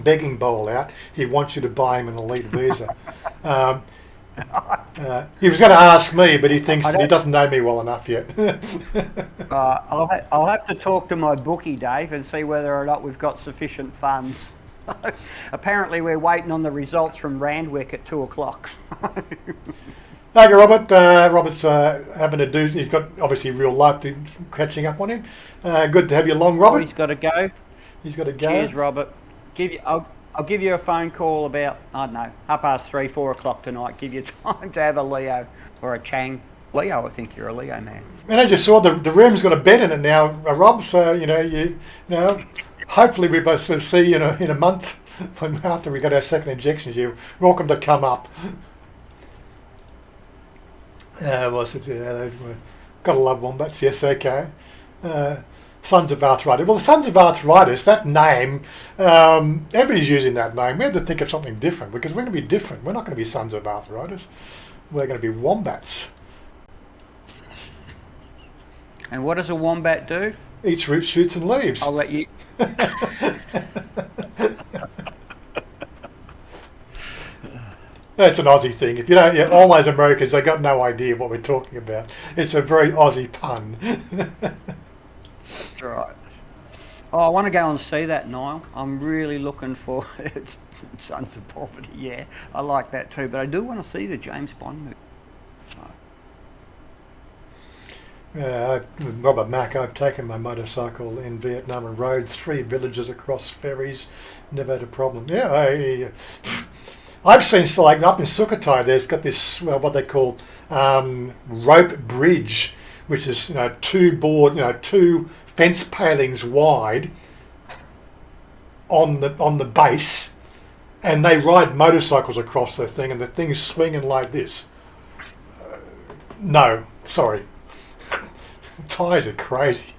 begging bowl out. He wants you to buy him an elite visa. He was going to ask me, but he thinks that he doesn't know me well enough yet. I'll have to talk to my bookie, Dave, and see whether or not we've got sufficient funds. Apparently, we're waiting on the results from Randwick at 2:00. Okay, Robert. Robert's having to do. He's got obviously real life catching up on him. Good to have you along, Robert. He's got to go. He's got to go. Cheers, Robert. I'll give you a phone call about, I don't know, 3:30, 4 o'clock tonight. Give you time to have a Leo or a Chang. Leo, I think you're a Leo man. And I just saw the room's got a bed in it now, Rob. So you know, hopefully we both sort of see you in a month after we got our second injections. You're welcome to come up. What's it? Gotta love wombats. Yes, okay. Sons of Arthritis. Well, the Sons of Arthritis, that name, everybody's using that name. We had to think of something different because we're going to be different. We're not going to be Sons of Arthritis. We're going to be wombats. And what does a wombat do? Eats roots, shoots, and leaves. I'll let you. That's an Aussie thing. If you don't, all those Americans, they got no idea what we're talking about. It's a very Aussie pun. That's right. Oh, I want to go and see that, Niall. I'm really looking for Sons of Poverty. Yeah, I like that too. But I do want to see the James Bond movie. Robert Mack, I've taken my motorcycle in Vietnam and rode 3 villages across ferries. Never had a problem. Yeah, I've seen like up in Sukhothai. There's got this what they call rope bridge, which is 2 fence palings wide on the base, and they ride motorcycles across the thing, and the thing's swinging like this. No, sorry. Tyres are crazy.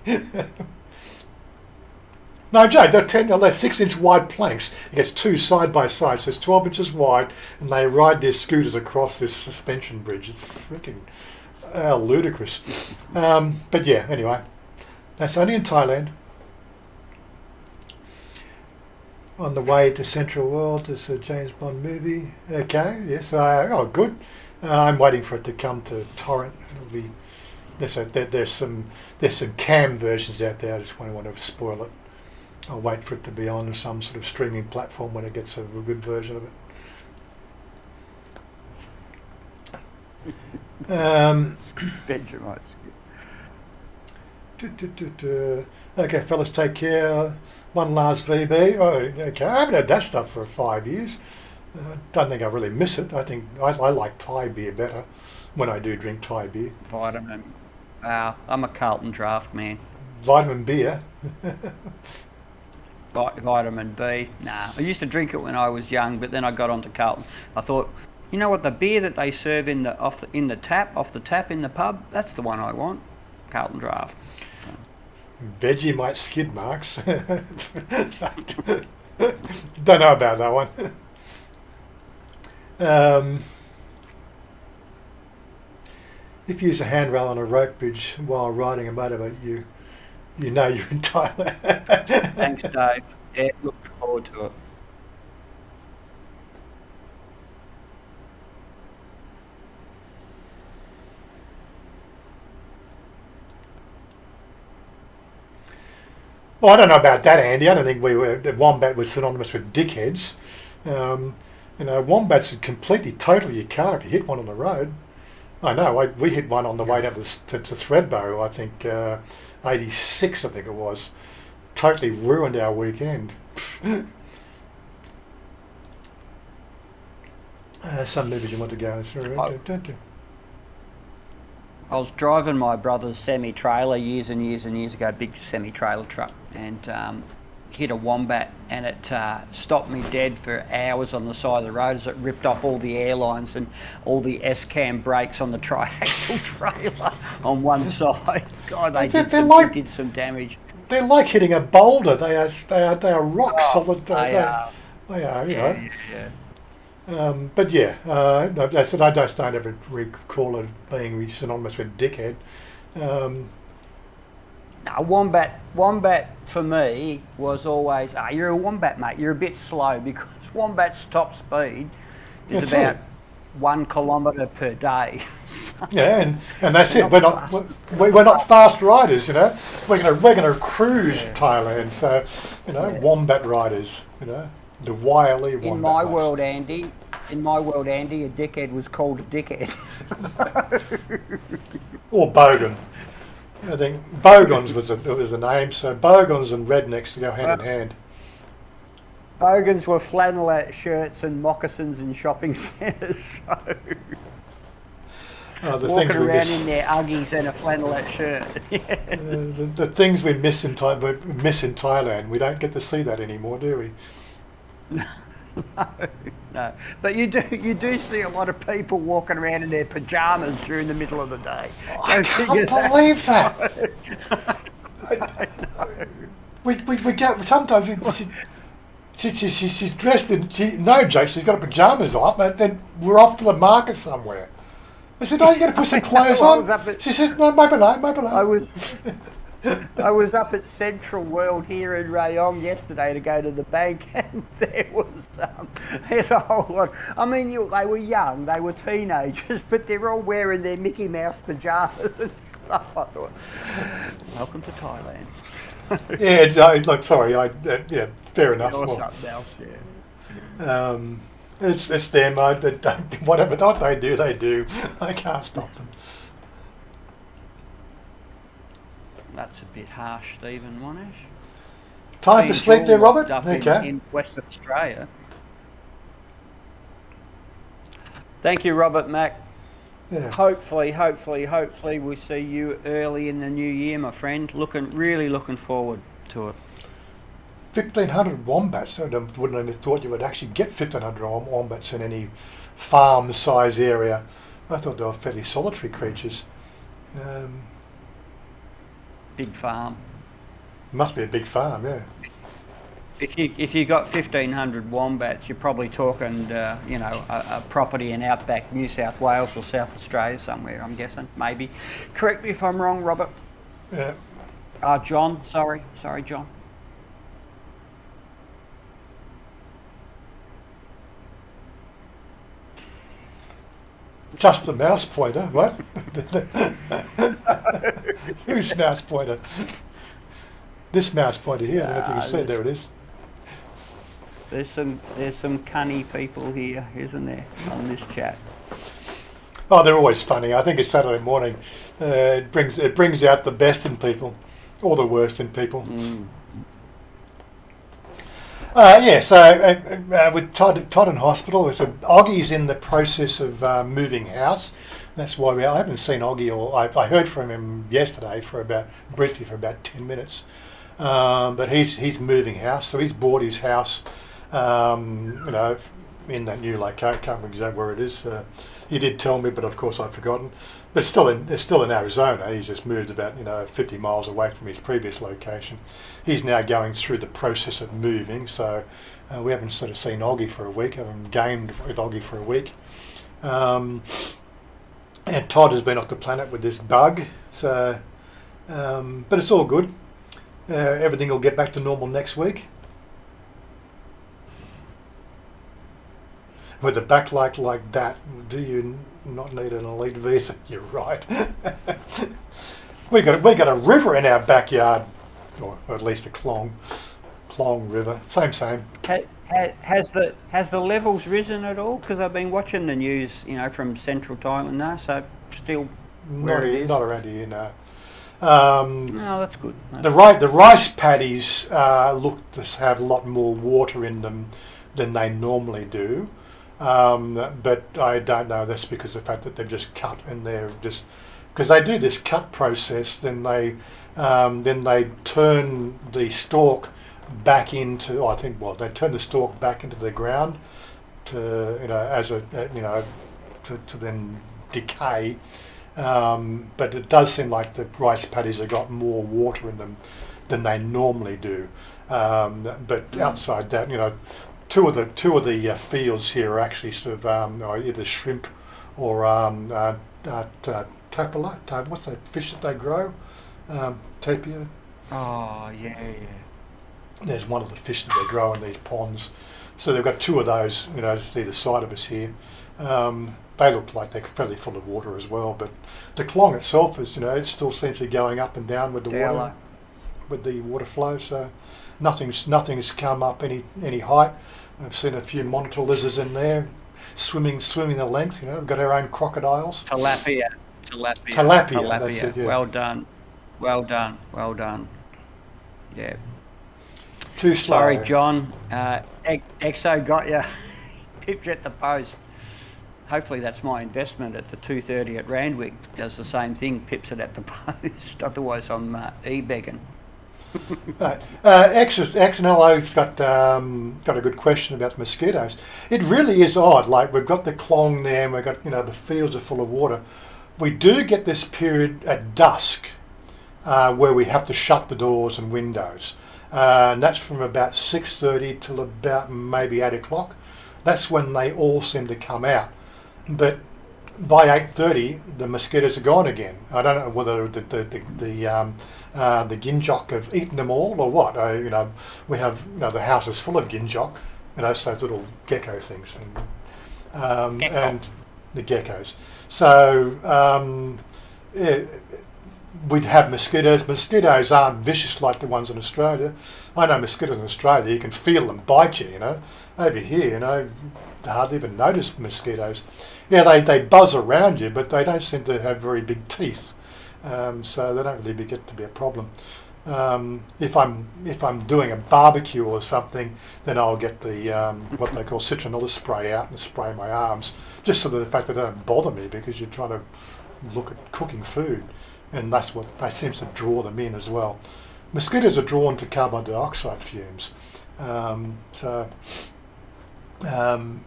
No, Jay, they're 6-inch wide planks. It gets 2 side by side, so it's 12 inches wide, and they ride their scooters across this suspension bridge. It's freaking ludicrous. But yeah, anyway, that's only in Thailand. On the way to Central World, it's a James Bond movie. Okay, yes. Good. I'm waiting for it to come to torrent. It'll be. There's some cam versions out there. I just don't want to spoil it. I'll wait for it to be on some sort of streaming platform when it gets a good version of it. Okay, fellas, take care. One last VB. Oh, okay. I haven't had that stuff for 5 years. Don't think I really miss it. I think I like Thai beer better when I do drink Thai beer. Vitamin. I'm a Carlton Draft man. Vitamin beer. Vitamin B. Nah, I used to drink it when I was young, but then I got onto Carlton. I thought, you know what, the beer that they serve off the tap in the pub, that's the one I want. Carlton Draft. Veggie might skid marks. Don't know about that one. If you use a handrail on a rope bridge while riding a motorbike, you know you're in Thailand. Thanks, Dave. Yeah, looking forward to it. Well, I don't know about that, Andy. I don't think the wombat was synonymous with dickheads. Wombats would completely total your car if you hit one on the road. I know. We hit one on the way down to Thredbo. I think 86. I think it was. Totally ruined our weekend. Some movies you want to go through. I was driving my brother's semi-trailer years and years and years ago, big semi-trailer truck, and hit a wombat, and it stopped me dead for hours on the side of the road as it ripped off all the airlines and all the S-cam brakes on the triaxle trailer on one side. God, they did some damage. They're like hitting a boulder. They are rock solid. They are. They are. Yeah. But yeah, I said I just don't ever recall it being synonymous with dickhead. No, wombat for me was always, you're a wombat, mate. You're a bit slow, because wombat's top speed is about 1 kilometre per day. Yeah, and that's it. We're not fast riders, We're gonna cruise Thailand, so wombat riders, the wily wombat. In my world, Andy, a dickhead was called a dickhead. Or bogan. I think bogans was the name. So bogans and rednecks go hand in hand. Bogans were flannelette shirts and moccasins in shopping centres. So The walking things we around miss. in their Uggies and a flannelette shirt. The things we miss in Thailand, we don't get to see that anymore, do we? No, but you do see a lot of people walking around in their pajamas during the middle of the day. I can't believe that. We get sometimes she's dressed in no joke. She's got her pajamas on, and then we're off to the market somewhere. I said, "Oh, you got to put some clothes on." She says, "No, my below." I was up at Central World here in Rayong yesterday to go to the bank, and there's a whole lot. I mean, they were young, they were teenagers, but they're all wearing their Mickey Mouse pajamas and stuff. I thought, welcome to Thailand. Yeah, fair enough. Or Well, something else, yeah. it's them. Whatever they do, they do. I can't stop them. That's a bit harsh, Stephen Monash. Time to sleep there, Robert? Okay. In Western Australia. Thank you, Robert Mack. Yeah. Hopefully we see you early in the new year, my friend. Really looking forward to it. 1,500 wombats. I wouldn't have thought you would actually get 1,500 wombats in any farm size area. I thought they were fairly solitary creatures. Big farm. Must be a big farm, yeah. If you got 1,500 wombats, you're probably talking, a property in outback New South Wales or South Australia somewhere. I'm guessing, maybe. Correct me if I'm wrong, Robert. Yeah. John. Sorry, John. Just the mouse pointer, what? Whose mouse pointer? This mouse pointer here, I don't know if you can see, there it is. There's some cunny people here, isn't there, on this chat? Oh, they're always funny. I think it's Saturday morning. It brings out the best in people, or the worst in people. With Todd in hospital, we said Oggie's in the process of moving house. That's why I haven't seen Oggie, I heard from him yesterday briefly for about 10 minutes. But he's moving house, so he's bought his house, in that new location. I can't remember exactly where it is. He did tell me, but of course I've forgotten. But it's still in Arizona. He's just moved about 50 miles away from his previous location. He's now going through the process of moving, so we haven't sort of seen Oggie for a week. I haven't gamed with Oggie for a week. And Todd has been off the planet with this bug, so but it's all good. Everything will get back to normal next week. With a back like that, do you not need an elite visa? You're right. we got a river in our backyard, or at least a Klong River. Same. Has the levels risen at all? Because I've been watching the news, from central Thailand now, so still where it is. Not around here, no. No, that's good. The rice paddies look to have a lot more water in them than they normally do. But I don't know. That's because of the fact that they've just cut, and they're just because they do this cut process. Then they turn the stalk back into. They turn the stalk back into the ground to to then decay. But it does seem like the rice paddies have got more water in them than they normally do. But outside that, two of the fields here are actually sort of either shrimp or tapala. What's that fish that they grow? Tapia. Oh yeah. There's one of the fish that they grow in these ponds. So they've got two of those, just either side of us here. They look like they're fairly full of water as well, but the Klong itself is, it still seems to be going up and down with the water, with the water flow. So nothing's come up any height. I've seen a few monitor lizards in there, swimming the length. We've got our own crocodiles. Tilapia. That's it. Yeah. Well done. Yeah. Too slow. Sorry, John. Exo got you. Pipped you at the post. Hopefully that's my investment at the 2:30 at Randwick. Does the same thing, pips it at the post. Otherwise I'm e-begging. Right. XNLO's got a good question about the mosquitoes. It really is odd. Like we've got the clong there, and we've got the fields are full of water. We do get this period at dusk where we have to shut the doors and windows, and that's from about 6:30 till about maybe 8 o'clock. That's when they all seem to come out. But by 8:30, the mosquitoes are gone again. I don't know whether the ginjock have eaten them all or what. We have the house is full of ginjock, it's those little gecko things, and the geckos. So we'd have mosquitoes. Mosquitoes aren't vicious like the ones in Australia. I know mosquitoes in Australia, you can feel them bite you, Over here, they hardly even notice mosquitoes. Yeah, they buzz around you, but they don't seem to have very big teeth. So they don't really get to be a problem. If I'm doing a barbecue or something, then I'll get the what they call citronella spray out and spray my arms, just so that the fact that they don't bother me, because you're trying to look at cooking food, and that's what seems to draw them in as well. Mosquitoes are drawn to carbon dioxide fumes,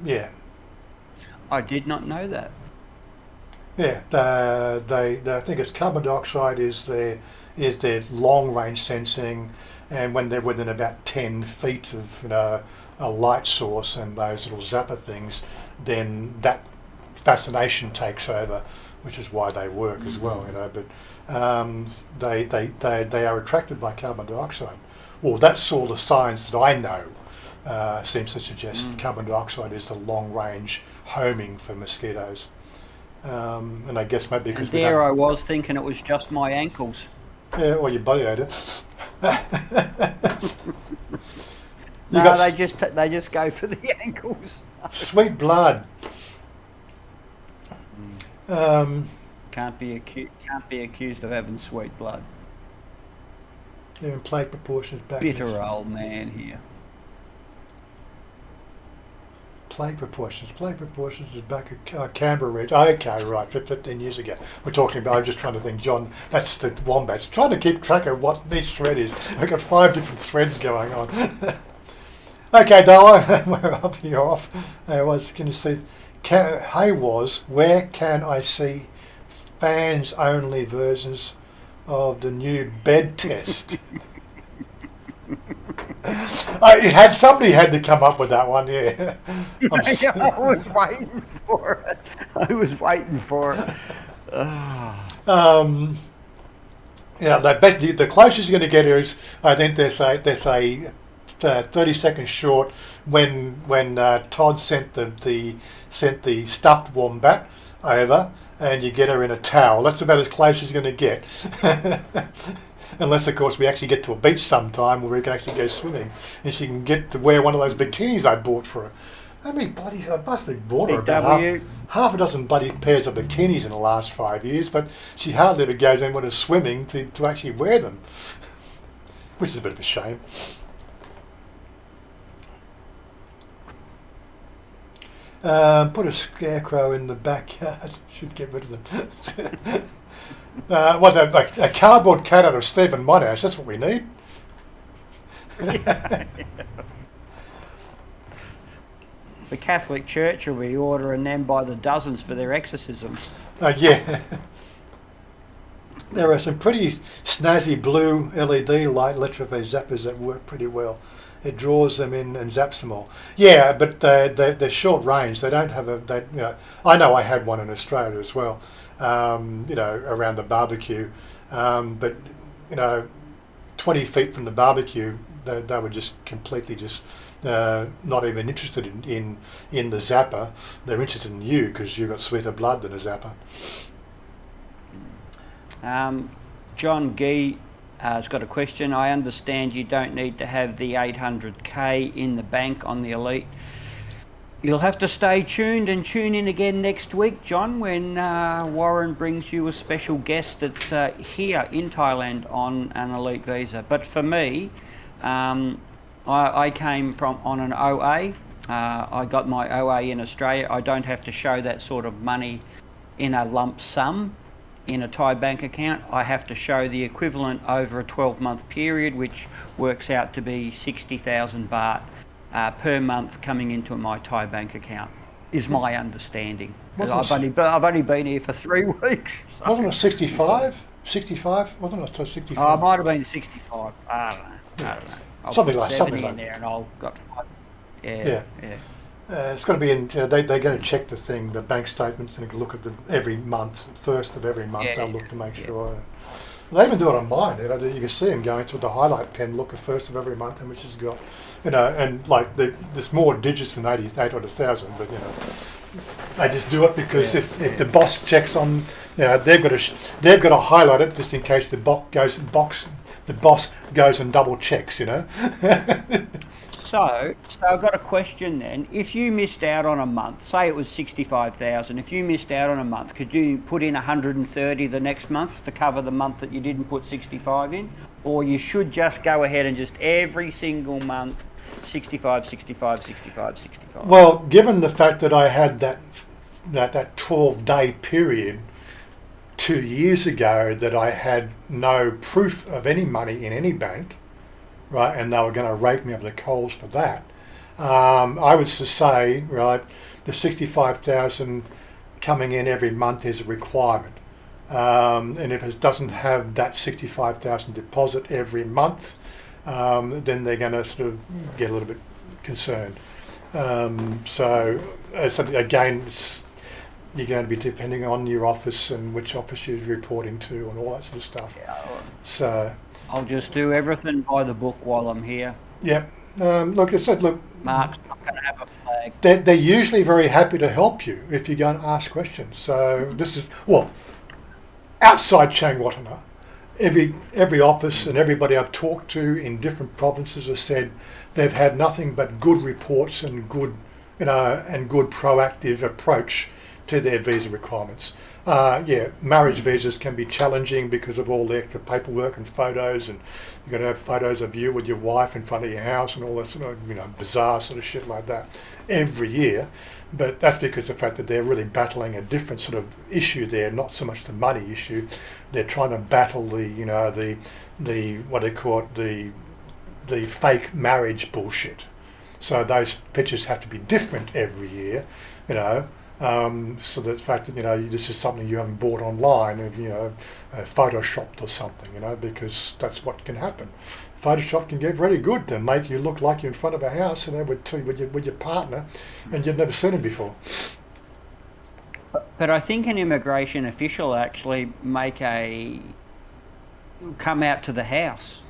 yeah. I did not know that. Yeah, I think it's carbon dioxide is their long range sensing, and when they're within about 10 feet of a light source and those little zapper things, then that fascination takes over, which is why they work as well. But they are attracted by carbon dioxide. Well, that's all the science that I know seems to suggest carbon dioxide is the long range homing for mosquitoes. And I guess maybe because I was thinking it was just my ankles. Yeah, or your body odor. They just go for the ankles. Sweet blood. Can't be accused of having sweet blood. They're in plate proportions back. Bitter old man here. Plague proportions is back at Canberra Ridge. Okay, right, 15 years ago. We're talking about, I'm just trying to think, John, that's the wombats. Trying to keep track of what each thread is. I've got 5 different threads going on. Okay, Darla, we're up, you're off. Can you see? Where can I see fans only versions of the new bed test? Somebody had to come up with that one, yeah. I was waiting for it. The closest you're going to get here is, I think there's a 30 seconds short when Todd sent the stuffed wombat over, and you get her in a towel. That's about as close as you're going to get. Unless, of course, we actually get to a beach sometime where we can actually go swimming, and she can get to wear one of those bikinis I bought for her. I must have bought her about half a dozen bloody pairs of bikinis in the last 5 years, but she hardly ever goes in when it's swimming to actually wear them, which is a bit of a shame. Put a scarecrow in the backyard. Should get rid of them. A cardboard cat out of Stephen Monash, that's what we need. The Catholic Church will be ordering them by the dozens for their exorcisms. Yeah. There are some pretty snazzy blue LED light electrified zappers that work pretty well. It draws them in and zaps them all. Yeah, but they're short range. They don't have I know I had one in Australia as well. Around the barbecue, but 20 feet from the barbecue, they were just completely not even interested in the zapper. They're interested in you because you've got sweeter blood than a zapper. John Gee has got a question. I understand you don't need to have the 800k in the bank on the Elite. You'll have to stay tuned and tune in again next week, John, when Warren brings you a special guest that's here in Thailand on an Elite visa. But for me, I came from on an OA. I got my OA in Australia. I don't have to show that sort of money in a lump sum in a Thai bank account. I have to show the equivalent over a 12-month period, which works out to be 60,000 baht per month coming into my Thai bank account, is my understanding. I've only been here for 3 weeks. So. Wasn't it 65? 65? Wasn't it 65? Oh, it might have been 65. I don't know. I'll Something put like 70 that. in there and I'll got. Yeah. Yeah. It's got to be in. They're going to check the bank statements, and look at every month, first of every month. They'll look to make sure. They even do it on mine. You can see them going through the highlight pen, look at first of every month, and which has got, and like there's more digits than 88 or 1,000, but they just do it because if the boss checks on, they've got to highlight it just in case the boss goes and double checks. So I've got a question then. If you missed out on a month, say it was 65,000, if you missed out on a month, could you put in 130 the next month to cover the month that you didn't put 65 in? Or you should just go ahead and just every single month, 65, 65, 65, 65? Well, given the fact that I had that 12-day period 2 years ago that I had no proof of any money in any bank, right, and they were going to rake me over the coals for that. I would say, right, the 65,000 coming in every month is a requirement, and if it doesn't have that 65,000 deposit every month, then they're going to sort of get a little bit concerned. So again, you're going to be depending on your office and which office you're reporting to and all that sort of stuff. Yeah, So. I'll just do everything by the book while I'm here. Yep. Look, Mark's not going to have a flag. they're usually very happy to help you if you go and ask questions. So this is, outside Changwatana, every office and everybody I've talked to in different provinces have said they've had nothing but good reports and good proactive approach to their visa requirements. Marriage visas can be challenging because of all the extra paperwork and photos, and you've got to have photos of you with your wife in front of your house and all that sort of, bizarre sort of shit like that every year. But that's because of the fact that they're really battling a different sort of issue there, not so much the money issue. They're trying to battle the what they call it, the fake marriage bullshit. So those pictures have to be different every year, so the fact that this is something you haven't bought online, photoshopped or something, because that's what can happen. Photoshop can get very good to make you look like you're in front of a house, with your partner, and you've never seen him before. But I think an immigration official actually come out to the house,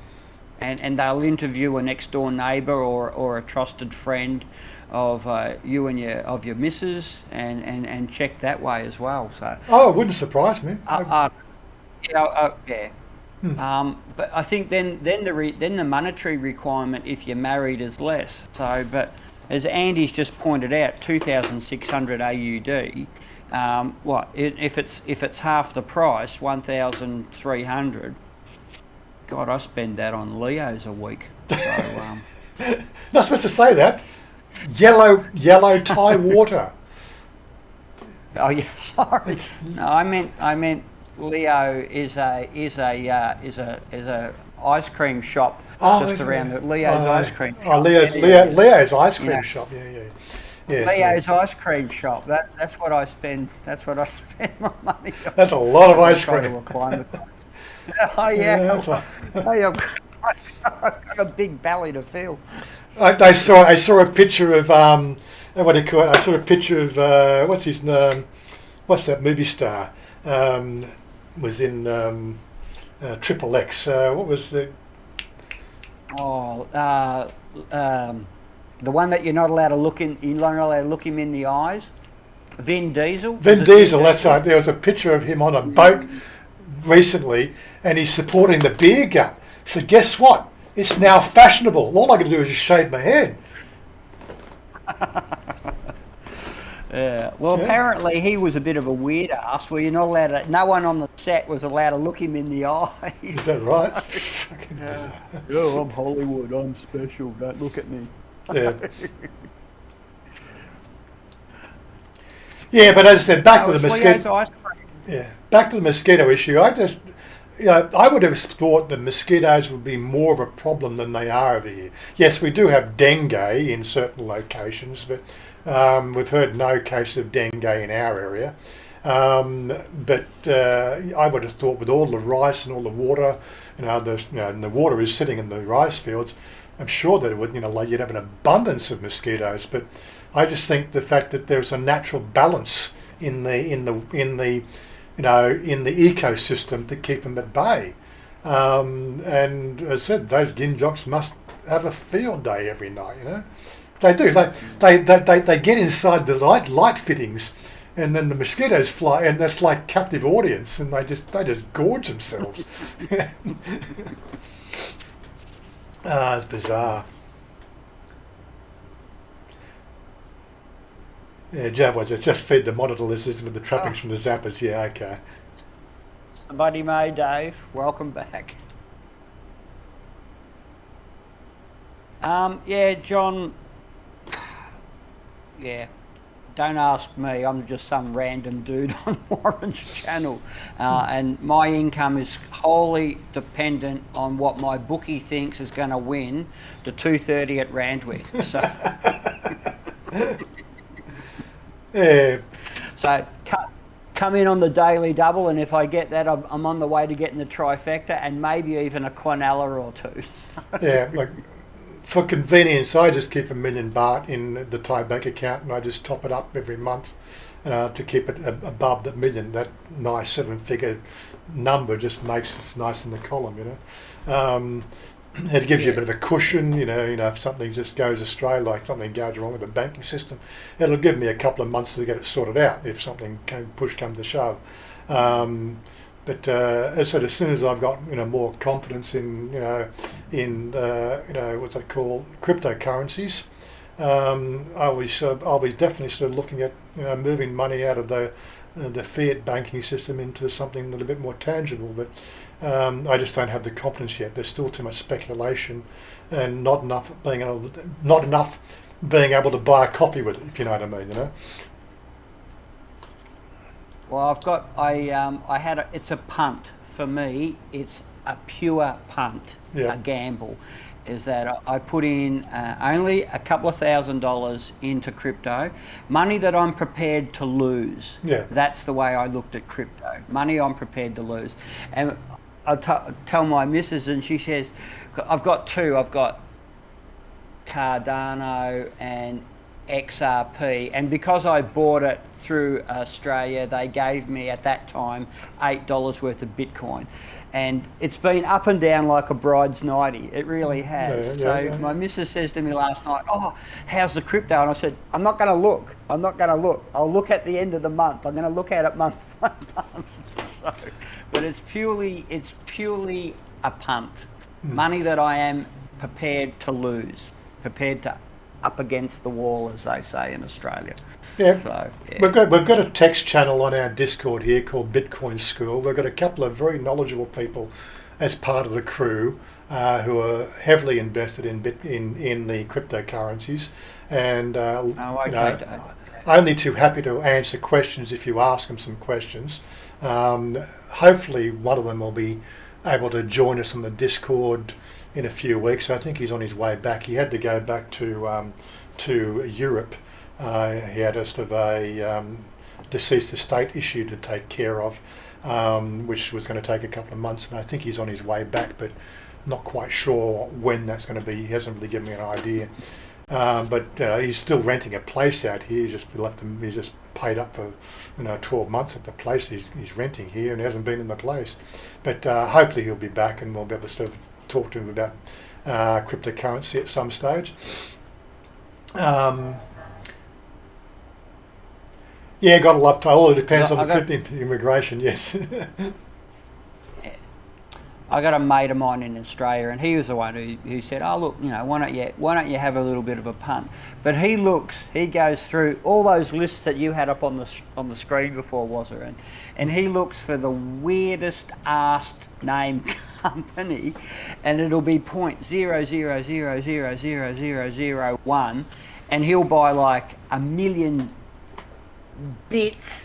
and they'll interview a next door neighbour or a trusted friend of you and your missus, and check that way as well. So it wouldn't surprise me. But I think then the monetary requirement if you're married is less. So, but as Andy's just pointed out, 2,600 AUD. If it's half the price, 1,300. God, I spend that on Leos a week. So, not supposed to say that. Yellow Thai water. Oh yeah, sorry. No, I meant Leo is a ice cream shop just around the Leo's ice cream shop. Oh, Leo's ice cream shop. Yeah. Leo's ice cream shop. That's what I spend. That's what I spend my money on. That's a lot of ice cream. Oh yeah. I've got a big belly to fill. I saw a picture of what do you call it? I saw a picture of what's his name? What's that movie star? Was in Triple X. What was the? The one that you're not allowed to look in. You're not allowed to look him in the eyes. Vin Diesel. Vin Diesel. That's right. There was a picture of him on a boat recently, and he's supporting the beer gut. So guess what? It's now fashionable. All I got to do is just shave my head. Well, Yeah. apparently he was a bit of a weird ass. Where you're not allowed to. No one on the set was allowed to look him in the eyes. Is that right? Fucking bizarre. Oh, I'm Hollywood. I'm special. Don't look at me. Yeah. Yeah, but as I said, back to the Leo's mosquito. ice cream. Yeah, back to the mosquito issue. I would have thought that mosquitoes would be more of a problem than they are over here. Yes, we do have dengue in certain locations, but we've heard no case of dengue in our area. But I would have thought with all the rice and all the water, and the water is sitting in the rice fields, I'm sure that it would, like you'd have an abundance of mosquitoes. But I just think the fact that there's a natural balance in the ecosystem to keep them at bay. And as I said, those ginjocks must have a field day every night. They do. They get inside the light fittings, and then the mosquitoes fly, and that's like captive audience, and they just gorge themselves. It's bizarre. Yeah, Jab was it just feed the monitor lizards with the trappings from the zappers. Yeah, okay. Somebody may, Dave. Welcome back. Yeah, John. Yeah, don't ask me. I'm just some random dude on Warren's channel, and my income is wholly dependent on what my bookie thinks is going to win the 2:30 at Randwick. So. Yeah. So come in on the daily double, and if I get that, I'm on the way to getting the trifecta and maybe even a quinella or two. So. Yeah, like for convenience, I just keep $1 million baht in the Thai bank account, and I just top it up every month to keep it above that million. That nice 7-figure number just makes it nice in the column, It gives you a bit of a cushion, if something just goes astray, like something goes wrong with the banking system, it'll give me a couple of months to get it sorted out if something push comes to shove. But as soon as I've got more confidence in what's that called, cryptocurrencies, I'll be definitely sort of looking at moving money out of the fiat banking system into something a little bit more tangible. But I just don't have the confidence yet. There's still too much speculation, and not enough being able to buy a coffee with it, if you know what I mean. Well, it's a punt. For me, it's a pure punt, Yeah. a gamble. Is that I put in only a couple of $1,000s into crypto, money that I'm prepared to lose. Yeah. That's the way I looked at crypto. Money I'm prepared to lose. And I tell my missus, and she says, I've got two. I've got Cardano and XRP, and because I bought it through Australia, they gave me at that time $8 worth of Bitcoin, and it's been up and down like a bride's nightie. It really has. Yeah. My missus says to me last night, "Oh, how's the crypto?" And I said, "I'm not going to look. I'll look at the end of the month. I'm going to look at it month by month." So, but it's purely a punt. Money that I am prepared to lose, prepared to up against the wall, as they say in Australia. Yeah. So, yeah. We've got a text channel on our Discord here called Bitcoin School. We've got a couple of very knowledgeable people as part of the crew who are heavily invested in the cryptocurrencies, and only too happy to answer questions if you ask them some questions. Hopefully, one of them will be able to join us on the Discord in a few weeks. I think he's on his way back. He had to go back to Europe. He had a sort of a deceased estate issue to take care of, which was going to take a couple of months, and I think he's on his way back, but not quite sure when that's going to be. He hasn't really given me an idea. But he's still renting a place out here. He's just paid up for 12 months at the place he's renting here, and hasn't been in the place. But hopefully he'll be back, and we'll be able to sort of talk to him about cryptocurrency at some stage. Yeah, got a lot. All depends on the crypto immigration. Yes. I got a mate of mine in Australia, and he was the one who said, "Oh look, you know, why don't you have a little bit of a punt?" But he goes through all those lists that you had up on the screen before, Wazza, and he looks for the weirdest arsed name company, and it'll be 0.000000001, and he'll buy like 1 million bits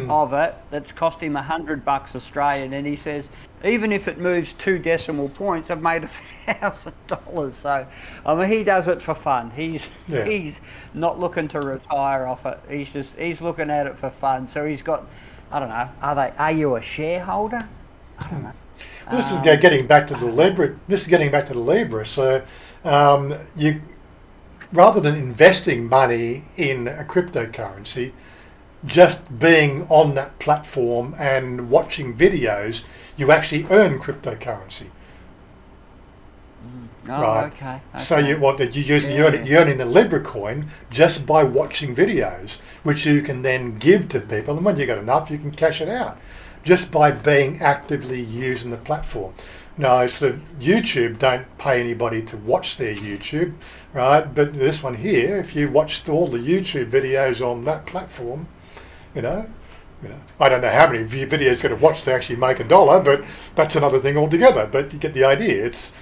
of it that's cost him $100 Australian, and he says even if it moves 2 decimal points, I've made $1,000. So I mean, he does it for fun. He's not looking to retire off it. He's looking at it for fun. So he's got, I don't know, are you a shareholder? I don't know. Well, this is getting back to the Libra. This is getting back to the Libra. So you, rather than investing money in a cryptocurrency, just being on that platform and watching videos, you actually earn cryptocurrency. Oh, right. Okay. So you're earning the Libra coin just by watching videos, which you can then give to people, and when you got enough, you can cash it out, just by being actively using the platform. No, sort of YouTube don't pay anybody to watch their YouTube, right? But this one here, if you watched all the YouTube videos on that platform, you know, I don't know how many videos you're going to watch to actually make $1, but that's another thing altogether. But you get the idea. It's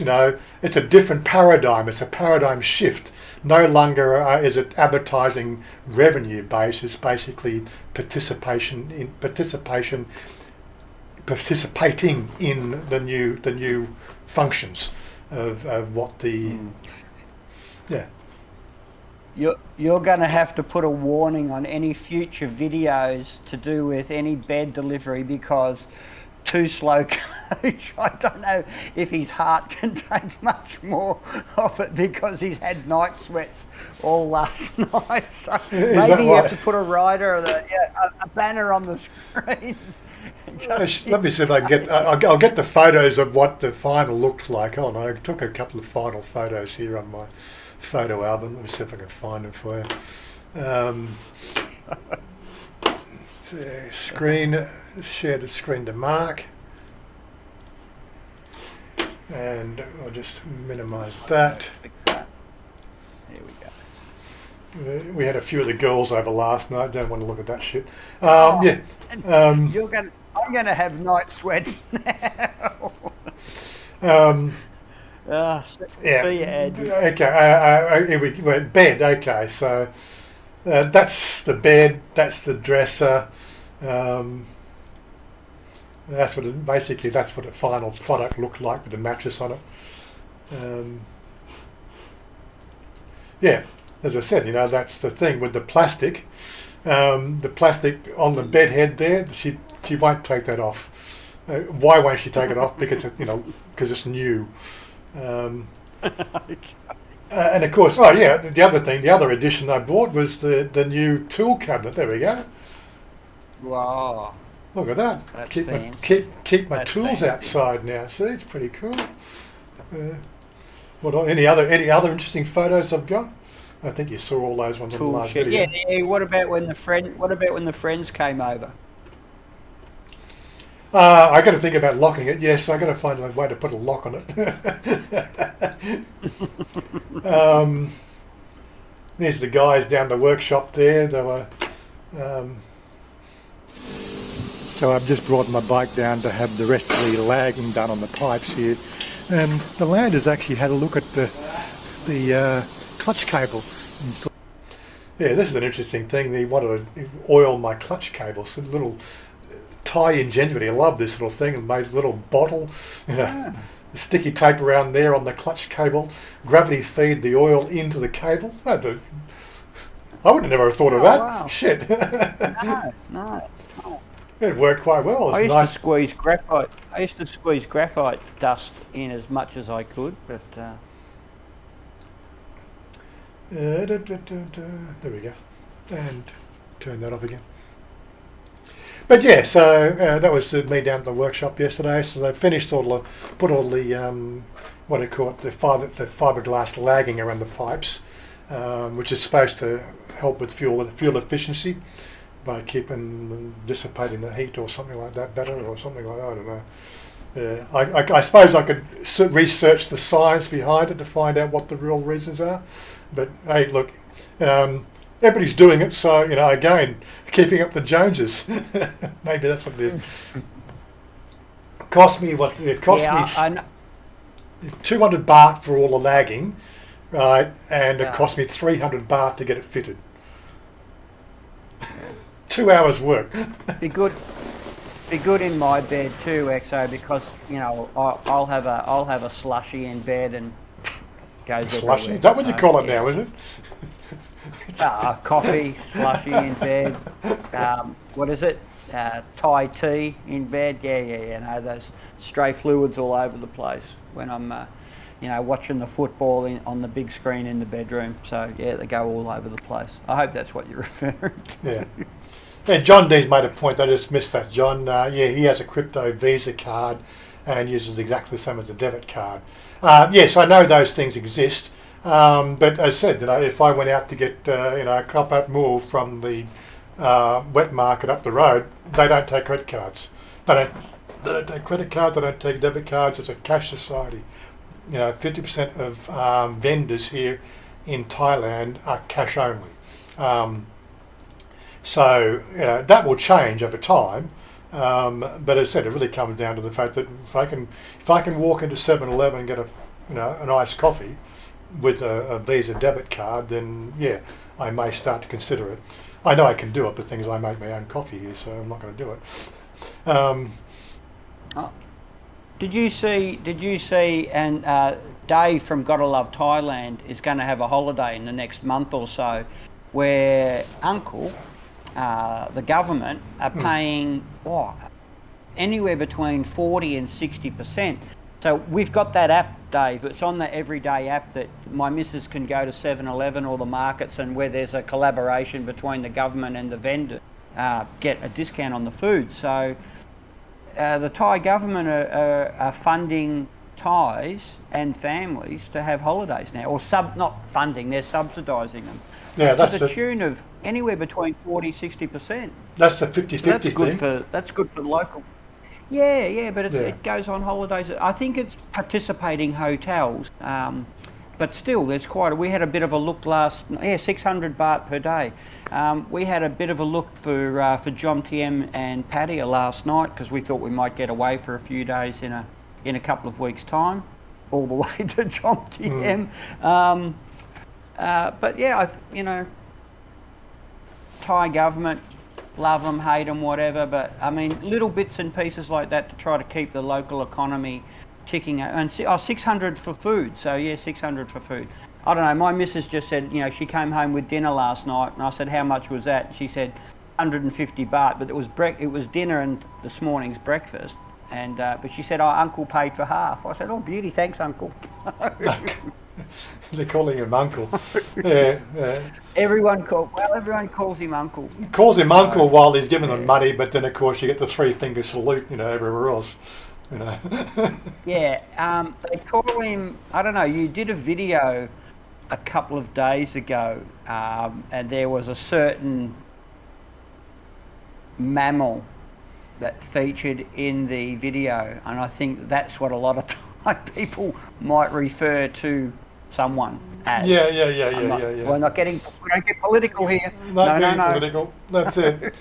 you know, it's a different paradigm. It's a paradigm shift. No longer is it advertising revenue based. It's basically participating in the new functions of what the yeah. You're going to have to put a warning on any future videos to do with any bed delivery, because Too Slow Coach, I don't know if his heart can take much more of it, because he's had night sweats all last night. So maybe you have to put a rider, a banner on the screen. Let me see if I can get. I'll get the photos of what the final looked like. Oh no, I took a couple of final photos here on my photo album. Let me see if I can find them for you. Screen, share the screen to Mark, and I'll just minimise that. Here we go. We had a few of the girls over last night. Don't want to look at that shit. I'm going to have night sweats now. See you, Ed. Okay, here we went bed. Okay, so that's the bed. That's the dresser. That's what basically that's what the final product looked like with the mattress on it. Yeah, as I said, you know, that's the thing with the plastic. The plastic on the bed head there, she won't take that off. Why won't she take it off? Because because it's new. And of course, the other addition I bought was the new tool cabinet. There we go. Wow. Look at that. That's Keep fancy. my That's tools fancy. outside now. See, it's pretty cool. Any other interesting photos I've got? I think you saw all those ones on the last video. Yeah. What about when the friends came over? I got to think about locking it. Yes, I got to find a way to put a lock on it. There's the guys down the workshop there. They were. So I've just brought my bike down to have the rest of the lagging done on the pipes here, and the landers actually had a look at the clutch cable. Yeah, this is an interesting thing. They wanted to oil my clutch cable. So little Thai ingenuity. I love this little thing, and made a little bottle, sticky tape around there on the clutch cable, gravity feed the oil into the cable. I would have never thought of that. Wow. Shit. No. It worked quite well. I used to squeeze graphite. Dust in as much as I could, but. There we go, and turn that off again. But yeah, so that was me down at the workshop yesterday. So they finished put all the what do you call it, the fiberglass lagging around the pipes, which is supposed to help with fuel efficiency by dissipating the heat or something like that better, or something like that. I don't know. Yeah, I suppose I could research the science behind it to find out what the real reasons are. But hey, look, everybody's doing it, so again, keeping up the Joneses. Maybe that's what it is. Cost me what it cost me. 200 baht for all the lagging, right? And it cost me 300 baht to get it fitted. 2 hours work. Be good in my bed too, XO, because I'll have a slushy in bed and goes Slushy? everywhere. Is that what you call it now? Is it? Coffee, slushy in bed. What is it? Thai tea in bed. Yeah. No, those stray fluids all over the place when I'm, watching the football on the big screen in the bedroom. So yeah, they go all over the place. I hope that's what you're referring to. Yeah. Yeah, John D's made a point. I just missed that, John. He has a crypto Visa card and uses exactly the same as a debit card. Yes, I know those things exist. But as I said, if I went out to get a crop up mule from the wet market up the road, they don't take credit cards. They don't take credit cards. They don't take debit cards. It's a cash society. 50% of vendors here in Thailand are cash only. So that will change over time. But as I said, it really comes down to the fact that if I can walk into 7-Eleven and get an iced coffee with a Visa debit card, then yeah, I may start to consider it. I know I can do it, but things I make my own coffee here, so I'm not going to do it. Did you see? And Dave from Gotta Love Thailand is going to have a holiday in the next month or so, where Uncle, the government, are paying anywhere between 40 and 60%. So we've got that app, Dave. It's on the everyday app that my missus can go to 7-Eleven or the markets, and where there's a collaboration between the government and the vendor, get a discount on the food. So the Thai government are funding Thais and families to have holidays now, or not funding, they're subsidising them. Yeah, to the tune of anywhere between 40-60%. That's the 50-50 so that's good thing. That's good for the local. Yeah, but it goes on holidays. I think it's participating hotels, but still, there's we had a bit of a look 600 baht per day. We had a bit of a look for Jomtiem and Pattaya last night because we thought we might get away for a few days in a couple of weeks' time, all the way to Jomtiem. But yeah, Thai government, love them, hate them, whatever. But I mean, little bits and pieces like that to try to keep the local economy ticking. And 600 for food. So yeah, 600 for food. I don't know. My missus just said, she came home with dinner last night, and I said, how much was that? She said, 150 baht. But it was dinner and this morning's breakfast. And but she said, Uncle paid for half. I said, oh, beauty, thanks, Uncle. They're calling him Uncle. Yeah. Everyone calls him Uncle. Calls him Uncle while he's giving them money, but then of course you get the 3-finger salute, everywhere else. Yeah, they call him. I don't know. You did a video a couple of days ago, and there was a certain mammal that featured in the video, and I think that's what a lot of Thai people might refer to someone as. Yeah. We're not getting. We don't get political here. No. Political. That's it.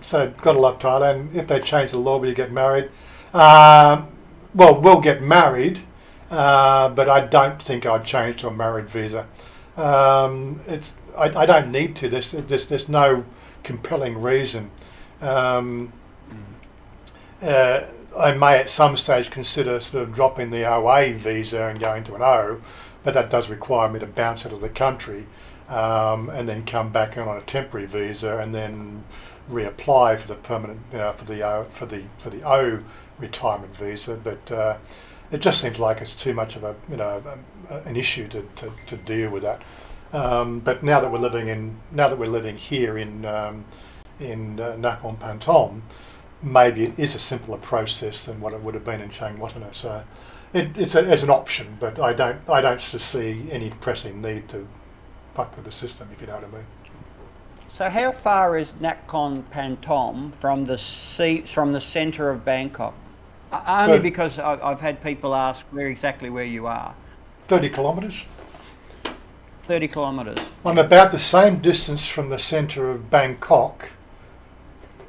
So, gotta love Thailand. If they change the law, will you get married? We'll get married, but I don't think I'd change to a married visa. I don't need to. There's no compelling reason. I may at some stage consider sort of dropping the OA visa and going to an O, but that does require me to bounce out of the country and then come back on a temporary visa and then reapply for the permanent, for the O retirement visa. But it just seems like it's too much of an issue to deal with that. But now that we're living here in Nakhon Pathom, maybe it is a simpler process than what it would have been in Chiang Watana. So it's an option, but I don't see any pressing need to fuck with the system, if you know what I mean. So how far is Nakhon Pathom from the centre of Bangkok? Only So- because I've had people ask where you are. 30 kilometres. 30 kilometres. I'm about the same distance from the centre of Bangkok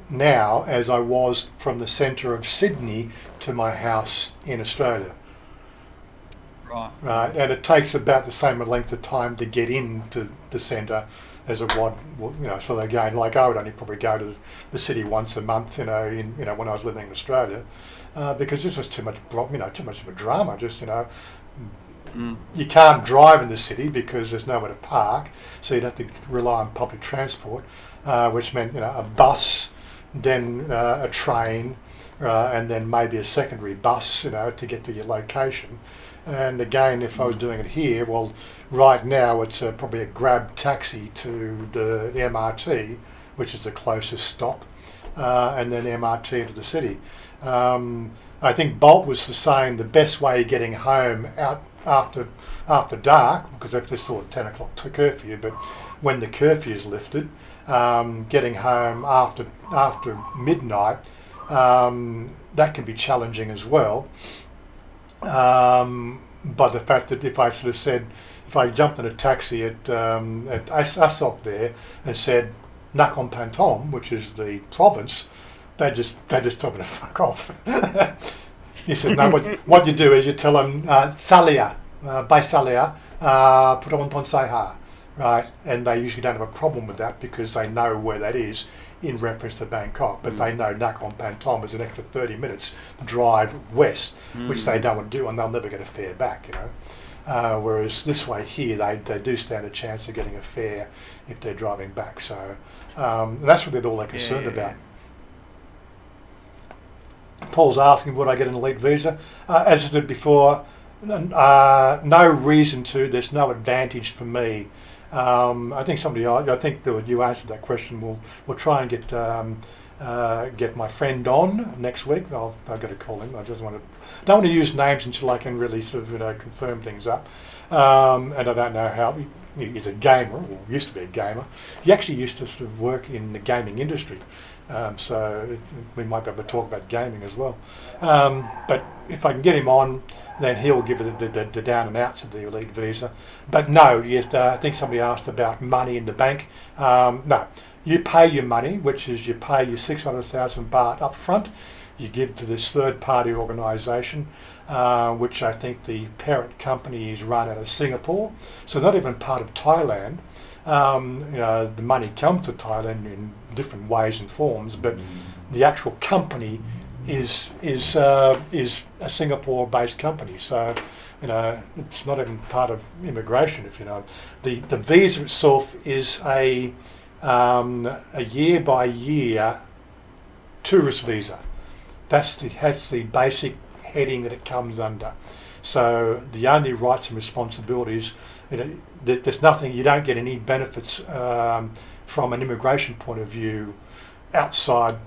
now as I was from the centre of Sydney to my house in Australia. Right. Right, and it takes about the same length of time to get into the centre as it would, so again, like I would only probably go to the city once a month, when I was living in Australia, because this was too much of a drama. You can't drive in the city because there's nowhere to park, so you'd have to rely on public transport, which meant a bus, then a train, and then maybe a secondary bus, to get to your location. And again, if I was doing it here, well, right now it's probably a grab taxi to the MRT, which is the closest stop, and then MRT to the city. I think Bolt was saying the best way of getting home out after dark, because they've just sort of 10 o'clock to curfew, but when the curfew is lifted, getting home after midnight, that can be challenging as well. By the fact that if I jumped in a taxi at Asok there and said Nakhon Pathom, which is the province, they just told me to fuck off. He said, no, what you do is you tell them Salia, by Salia, Putonton Saiha, right? And they usually don't have a problem with that because they know where that is in reference to Bangkok, but they know Nakhon Pathom is an extra 30 minutes drive west, which they don't want to do, and they'll never get a fare back, whereas this way here, they do stand a chance of getting a fare if they're driving back. So that's what all they're concerned about. Paul's asking, would I get an elite visa? As I said before, no reason to. There's no advantage for me. I think you answered that question. We'll try and get my friend on next week. I've got to call him. I don't want to use names until I can really sort of confirm things up. And I don't know how. He's a gamer, or used to be a gamer. He actually used to sort of work in the gaming industry. So we might be able to talk about gaming as well. But if I can get him on, then he'll give it the down and outs of the elite visa. But no, I think somebody asked about money in the bank. No, you pay your money, which is you pay your 600,000 baht up front. You give to this third-party organisation, which I think the parent company is run out of Singapore, so not even part of Thailand. The money comes to Thailand in different ways and forms, but the actual company is a Singapore-based company. So it's not even part of immigration. The visa itself is a year-by-year tourist visa. That's the basic heading that it comes under. So the only rights and responsibilities, there's nothing. You don't get any benefits from an immigration point of view outside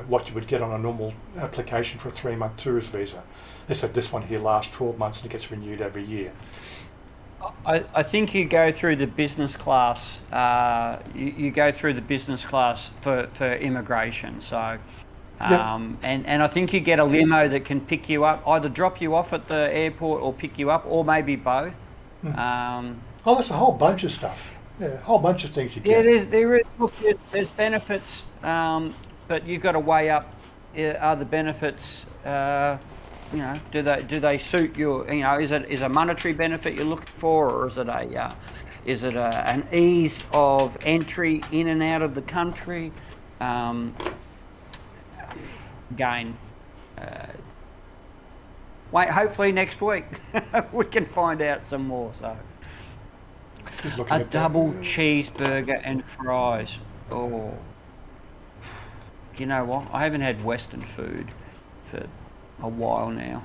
what you would get on a normal application for a 3-month tourist visa. They said this one here lasts 12 months and it gets renewed every year. I think you go through the business class. You go through the business class for immigration. So, and I think you get a limo that can pick you up, either drop you off at the airport or pick you up, or maybe both. There's a whole bunch of stuff. Yeah, a whole bunch of things you get. Yeah, there's benefits, but you've got to weigh up. Are the benefits? Do they suit your? Is a monetary benefit you're looking for, or is it an ease of entry in and out of the country? Again, hopefully next week we can find out some more. So, a double cheeseburger and fries. Oh, you know what? I haven't had Western food for a while now.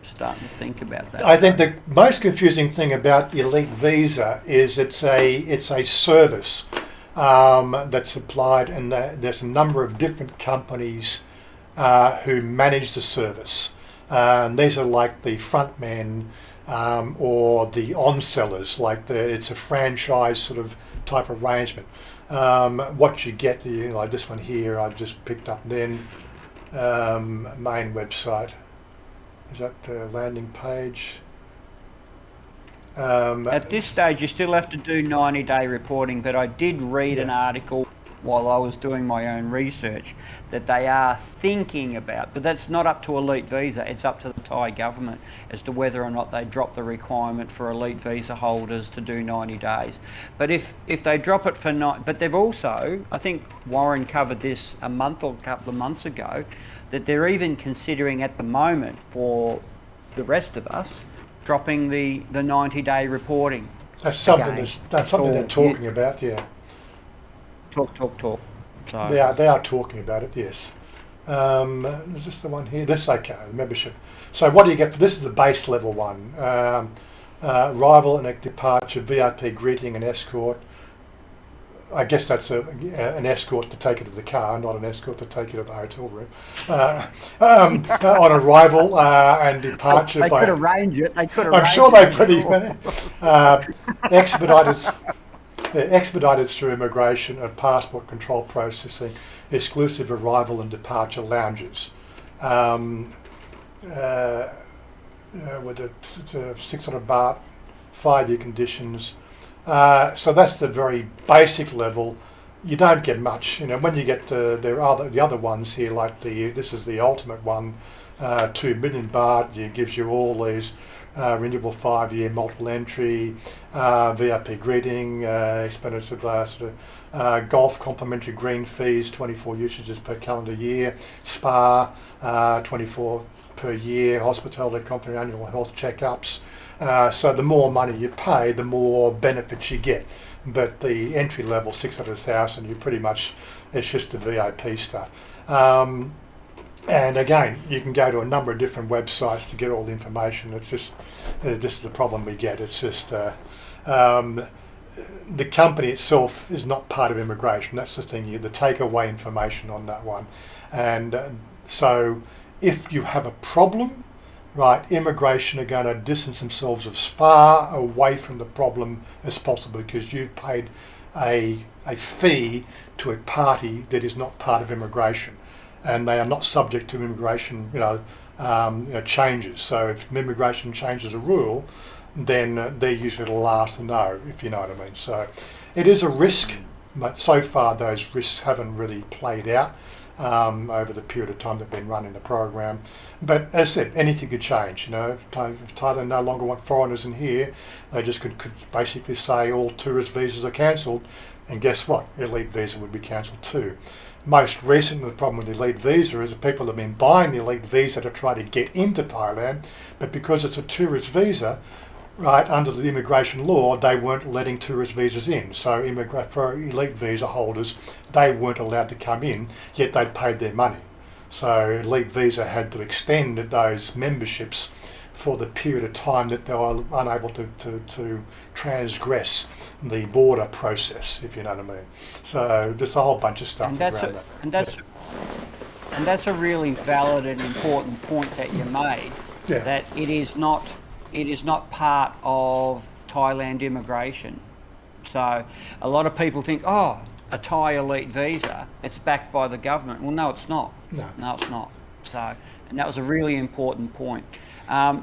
Starting to think about that. I think the most confusing thing about the elite visa is it's a service that's applied, and there's a number of different companies who manage the service. And these are like the frontmen or the on-sellers, it's a franchise sort of type arrangement. What you get, like this one here, I've just picked up then, main website. Is that the landing page? At this stage, you still have to do 90-day reporting, but I did read an article while I was doing my own research that they are thinking about, but that's not up to Elite Visa, it's up to the Thai government as to whether or not they drop the requirement for Elite Visa holders to do 90 days. But if they drop it for but they've also, I think Warren covered this a month or a couple of months ago, that they're even considering at the moment for the rest of us dropping the 90-day reporting. That's something again. that's something they're talking about, yeah. Talk. So. They are talking about it, yes. Is this the one here? This, okay, membership. So what do you get for this? Is the base level one. Arrival and departure, VIP greeting and escort. I guess that's an escort to take you to the car, not an escort to take you to the hotel room. On arrival and departure. They could arrange it. I'm sure they pretty expedited through immigration and passport control processing, exclusive arrival and departure lounges. With a 600 baht, 5-year conditions. So that's the very basic level. You don't get much, when you get the other ones here, like this is the ultimate one, 2 million baht. It gives you all these renewable 5-year multiple entry, VIP greeting, expenditure glass, golf complimentary green fees, 24 usages per calendar year, spa, 24 per year, hospitality company annual health checkups. So the more money you pay, the more benefits you get. But the entry level 600,000, you pretty much, it's just the VIP stuff. And again, you can go to a number of different websites to get all the information. It's just, this is the problem we get. It's just, the company itself is not part of immigration. That's the thing, the takeaway information on that one. And so if you have a problem, right, immigration are going to distance themselves as far away from the problem as possible because you've paid a fee to a party that is not part of immigration. And they are not subject to immigration, changes. So if immigration changes a rule, then they're usually the last to know, if you know what I mean. So it is a risk, but so far those risks haven't really played out over the period of time they've been running the program. But as I said, anything could change. If Thailand no longer want foreigners in here, they just could basically say all tourist visas are cancelled, and guess what? Elite visa would be cancelled too. Most recently, the problem with the Elite Visa is that people have been buying the Elite Visa to try to get into Thailand, but because it's a tourist visa, right, under the immigration law, they weren't letting tourist visas in. So for Elite Visa holders, they weren't allowed to come in, yet they'd paid their money. So Elite Visa had to extend those memberships for the period of time that they were unable to transgress the border process, if you know what I mean. So there's a whole bunch of stuff around that. And that's a really valid and important point that you made. Yeah. That it is not part of Thailand immigration. So a lot of people think, a Thai elite visa, it's backed by the government. Well, no, it's not. No, it's not. So, and that was a really important point.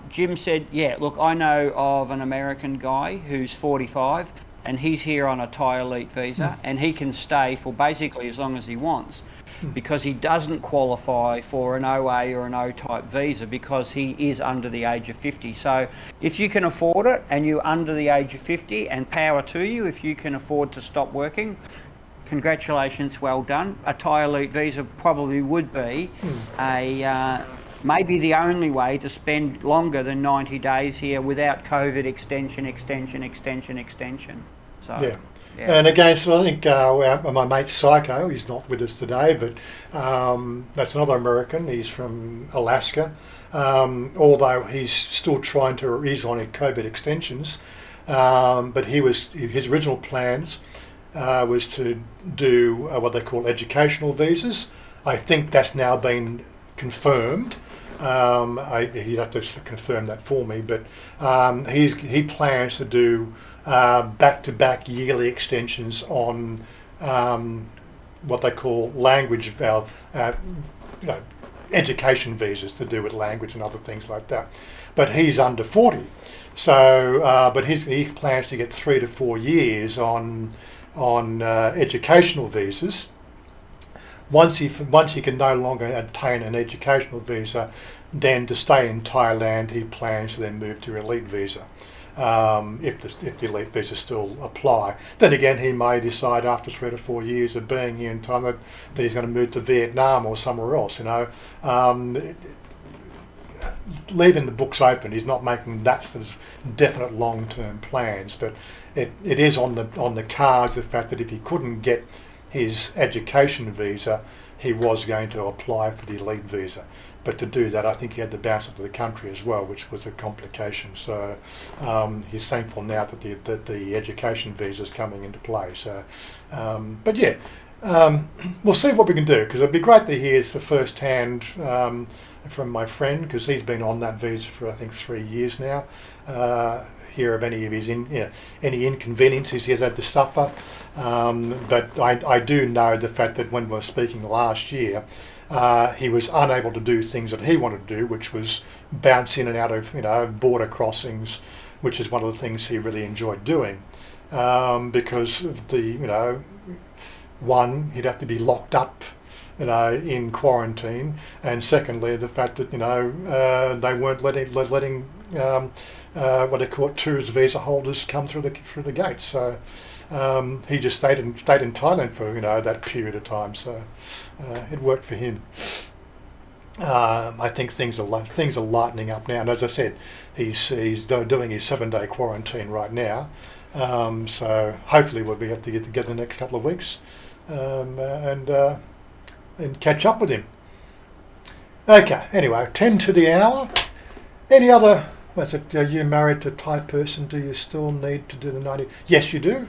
Jim said, look, I know of an American guy who's 45 and he's here on a Thai elite visa and he can stay for basically as long as he wants because he doesn't qualify for an OA or an O-type visa because he is under the age of 50. So if you can afford it and you're under the age of 50, and power to you if you can afford to stop working, congratulations, well done. A Thai elite visa probably would be maybe the only way to spend longer than 90 days here without COVID extension. So, yeah. And again, so I think my mate Psycho, he's not with us today, but that's another American. He's from Alaska. Although he's still he's on COVID extensions, but his original plans was to do what they call educational visas. I think that's now been confirmed. He'd have to confirm that for me, but he plans to do back-to-back yearly extensions on what they call language education visas to do with language and other things like that. But he's under 40, so but he plans to get 3 to 4 years on educational visas. Once he can no longer obtain an educational visa, then to stay in Thailand, he plans to then move to elite visa. If the elite visa still apply, then again he may decide after 3 to 4 years of being here in Thailand that he's going to move to Vietnam or somewhere else. Leaving the books open. He's not making that sort of definite long-term plans, but it is on the cards the fact that if he couldn't get his education visa, he was going to apply for the elite visa. But to do that, I think he had to bounce into the country as well, which was a complication. So he's thankful now that the education visa is coming into play. So, but yeah, we'll see what we can do, because it'd be great to hear the first hand from my friend, because he's been on that visa for I think 3 years now. Hear of any of his any inconveniences he has had to suffer. But I do know the fact that when we were speaking last year, he was unable to do things that he wanted to do, which was bounce in and out of border crossings, which is one of the things he really enjoyed doing, because of the one, he'd have to be locked up in quarantine, and secondly the fact that they weren't letting what they call tourist visa holders come through the gates. So he just stayed in Thailand for that period of time. So it worked for him. I think things are lightening up now, and as I said, he's doing his 7-day quarantine right now. So hopefully we'll be able to get together the next couple of weeks and catch up with him. Okay. Anyway, 10 to the hour. Any other? What's it? Are you married to a Thai person? Do you still need to do the 90? Yes, you do.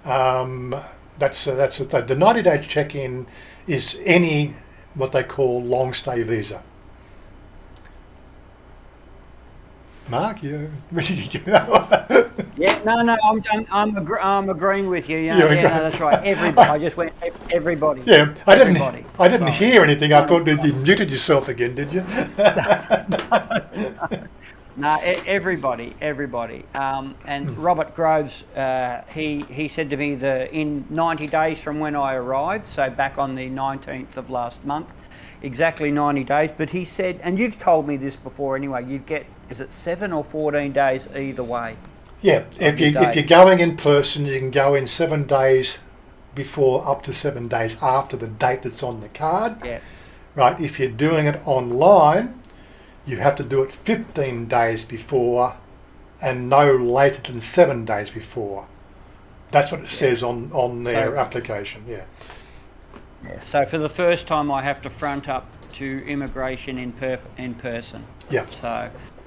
That's the 90-day check-in is any what they call long stay visa. Mark, you? Yeah, no, I'm agreeing with you. No, that's right. Everybody. I just went everybody. Yeah, I didn't Everybody. hear anything. I thought you muted yourself again, did you? No, everybody. And Robert Groves, he said to me that in 90 days from when I arrived, so back on the 19th of last month, exactly 90 days. But he said, and you've told me this before anyway, you get, is it 7 or 14 days either way? Yeah, if you're going in person, you can go in 7 days before, up to 7 days after the date that's on the card. Yeah. Right. If you're doing it online, you have to do it 15 days before, and no later than 7 days before. That's what it says on their application. Yeah. So for the first time, I have to front up to immigration in person. Yeah.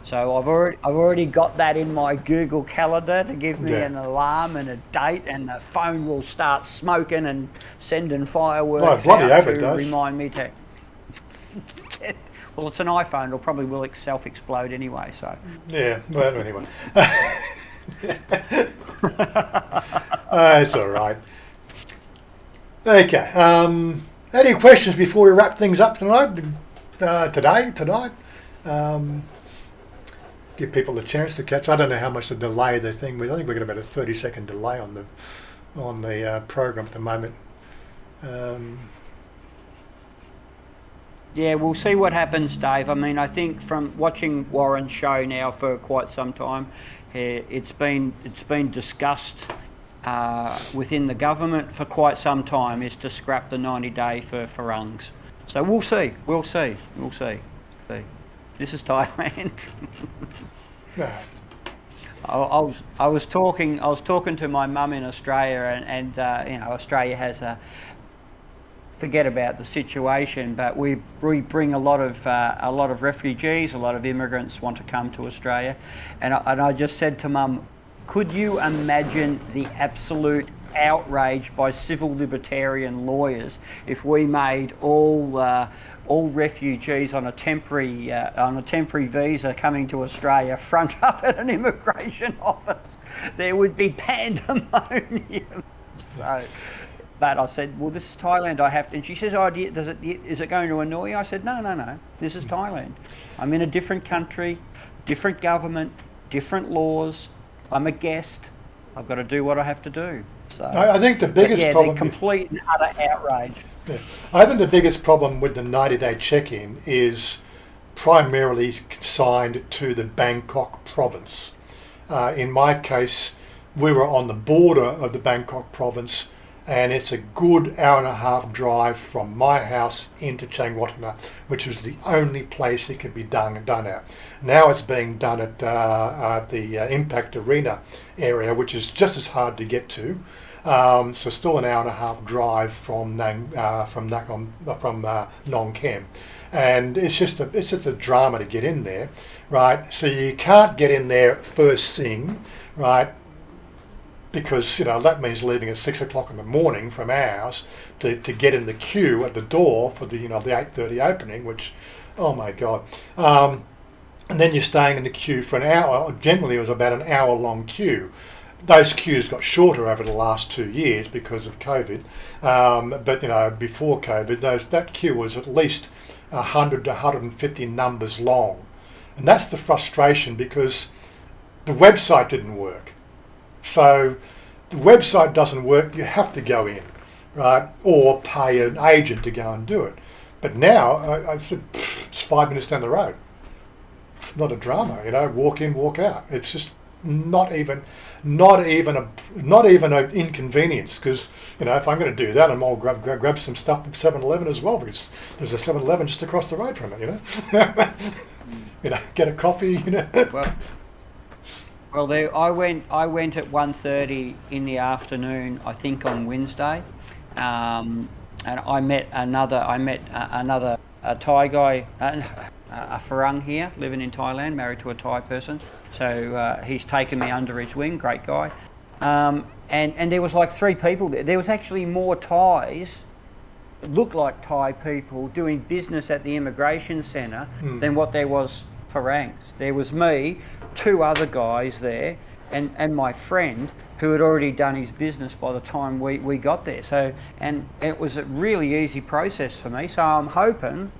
So I've already got that in my Google Calendar to give me an alarm and a date, and the phone will start smoking and sending fireworks out to remind me to. Well, it's an iPhone; it'll probably will self-explode anyway. So. Yeah. Well, anyway. It's all right. Okay. Any questions before we wrap things up tonight? Tonight. Give people a chance to catch. I don't know how much the delay the thing. I think we've got about a 30-second delay on the program at the moment. Yeah, we'll see what happens, Dave. I mean, I think from watching Warren's show now for quite some time, it's been discussed within the government for quite some time, is to scrap the 90-day for Farungs. So we'll see. This is Thailand. I was talking to my mum in Australia, and Australia has forget about the situation, but we bring a lot of refugees, a lot of immigrants want to come to Australia, and I just said to Mum, could you imagine the absolute outrage by civil libertarian lawyers if we made all refugees on a temporary visa coming to Australia front up at an immigration office? There would be pandemonium. So But I said, well, this is Thailand. I have to. And she says, oh, is it going to annoy you? I said, no. This is Thailand. I'm in a different country, different government, different laws. I'm a guest. I've got to do what I have to do. So I think the biggest problem... they're complete and utter outrage. Yeah. I think the biggest problem with the 90-day check-in is primarily consigned to the Bangkok province. In my case, we were on the border of the Bangkok province, and it's a good hour and a half drive from my house into Chiang Mai, which was the only place it could be done at. Now it's being done at the Impact Arena area, which is just as hard to get to. So still an hour and a half drive from Nong Kem, and it's just a drama to get in there, right? So you can't get in there first thing, right? Because that means leaving at 6 o'clock in the morning from ours to get in the queue at the door for the the 8:30 opening, which, oh my god. And then you're staying in the queue for an hour. Generally it was about an hour long queue. Those queues got shorter over the last 2 years because of COVID, but before COVID, that queue was at least 100 to 150 numbers long, and that's the frustration because the website didn't work. So the website doesn't work. You have to go in, right, or pay an agent to go and do it. But now I said it's 5 minutes down the road. It's not a drama, walk in, walk out. It's just not even an inconvenience, because if I'm going to do that, I'm all grab some stuff from 7-Eleven as well, because there's a 7-Eleven just across the road from it. Get a coffee. Well, I went at 1:30 in the afternoon, I think on Wednesday, and I met another Thai guy, a Farang here, living in Thailand, married to a Thai person. So he's taken me under his wing, great guy. And there was like 3 people there. There was actually more Thais, looked like Thai people, doing business at the immigration centre than what there was Farangs. There was me, 2 other guys there, and my friend who had already done his business by the time we got there. So, and it was a really easy process for me. So I'm hoping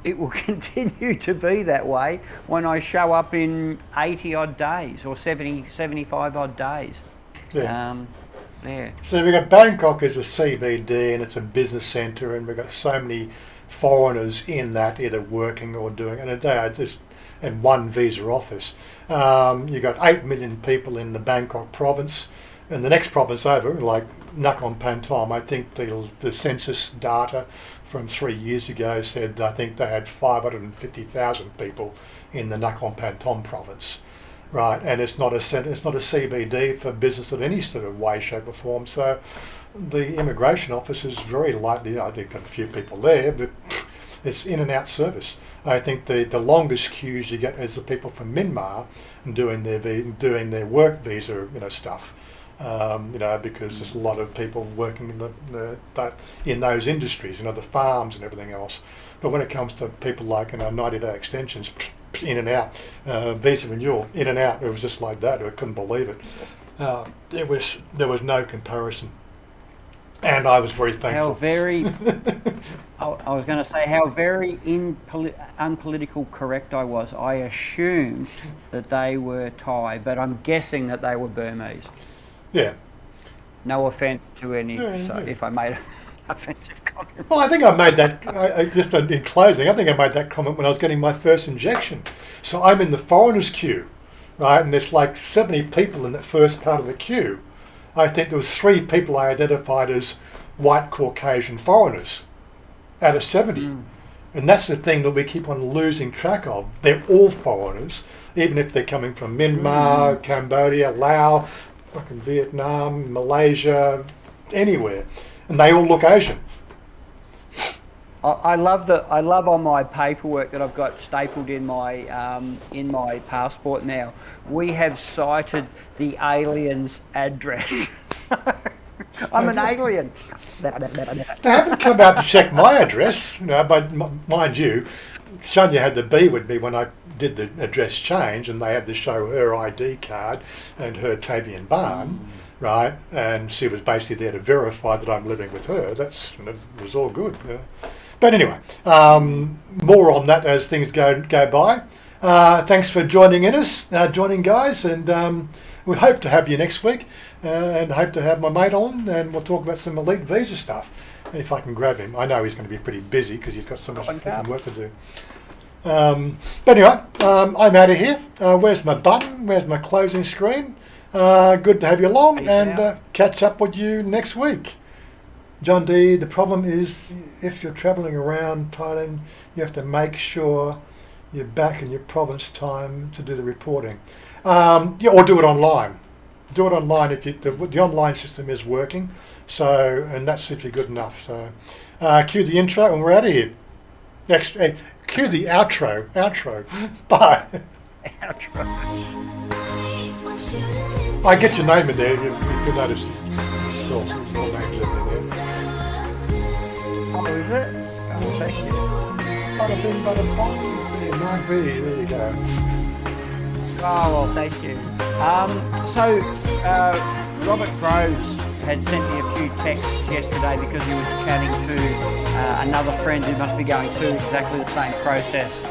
it will continue to be that way when I show up in 80 odd days or 70, 75 odd days. Yeah. Yeah. So we've got Bangkok as a CBD and it's a business centre, and we've got so many foreigners in that, either working or doing, and they are just in one visa office. You've got 8 million people in the Bangkok province, and the next province over, like Nakhon Pathom, I think the census data from 3 years ago said I think they had 550,000 people in the Nakhon Pathom province, right? And it's not a CBD for business in any sort of way, shape, or form. So the immigration office is very likely. I think got a few people there, but it's in and out service. I think the longest queues you get is the people from Myanmar doing their work visa stuff. Because there's a lot of people working in those industries, the farms and everything else. But when it comes to people like 90-day extensions, in and out, visa renewal, in and out, it was just like that. I couldn't believe it. There was no comparison, and I was very thankful. How very, I was going to say how very unpolitical correct I was. I assumed that they were Thai, but I'm guessing that they were Burmese. Yeah. No offence to any, if I made an offensive comment. Well, I think I made that, just in closing, I think I made that comment when I was getting my first injection. So I'm in the foreigners queue, right, and there's like 70 people in that first part of the queue. I think there was 3 people I identified as white Caucasian foreigners out of 70. And that's the thing that we keep on losing track of. They're all foreigners, even if they're coming from Myanmar, Cambodia, Laos, fucking Vietnam, Malaysia, anywhere, and they all look Asian. I love on my paperwork that I've got stapled in my passport now. We have cited the alien's address. I'm an alien. They haven't come out to check my address, but mind you, Chanya had the bee with me when I did the address change, and they had to show her ID card and her Tavian barn, right? And she was basically there to verify that I'm living with her. That's it was all good. But anyway, more on that as things go by. Thanks for joining guys, and we hope to have you next week, and hope to have my mate on, and we'll talk about some elite visa stuff if I can grab him. I know he's going to be pretty busy because he's got so much freaking work to do. But anyway, I'm out of here. Where's my button? Where's my closing screen? Good to have you along. Peace and catch up with you next week. John D, the problem is if you're travelling around Thailand, you have to make sure you're back in your province time to do the reporting. Or do it online. Do it online if the online system is working. So, and that seems to be good enough. So, cue the intro and we're out of here. Cue the outro. Bye. Outro. I get your name in there. You notice. Still, your name's in there. Oh, is it? Oh, thank you. Bada bing, bada bong. Yeah, Mark V. There you go. Oh, well, thank you. Robert Groves had sent me a few texts yesterday because he was chatting to another friend who must be going through exactly the same process.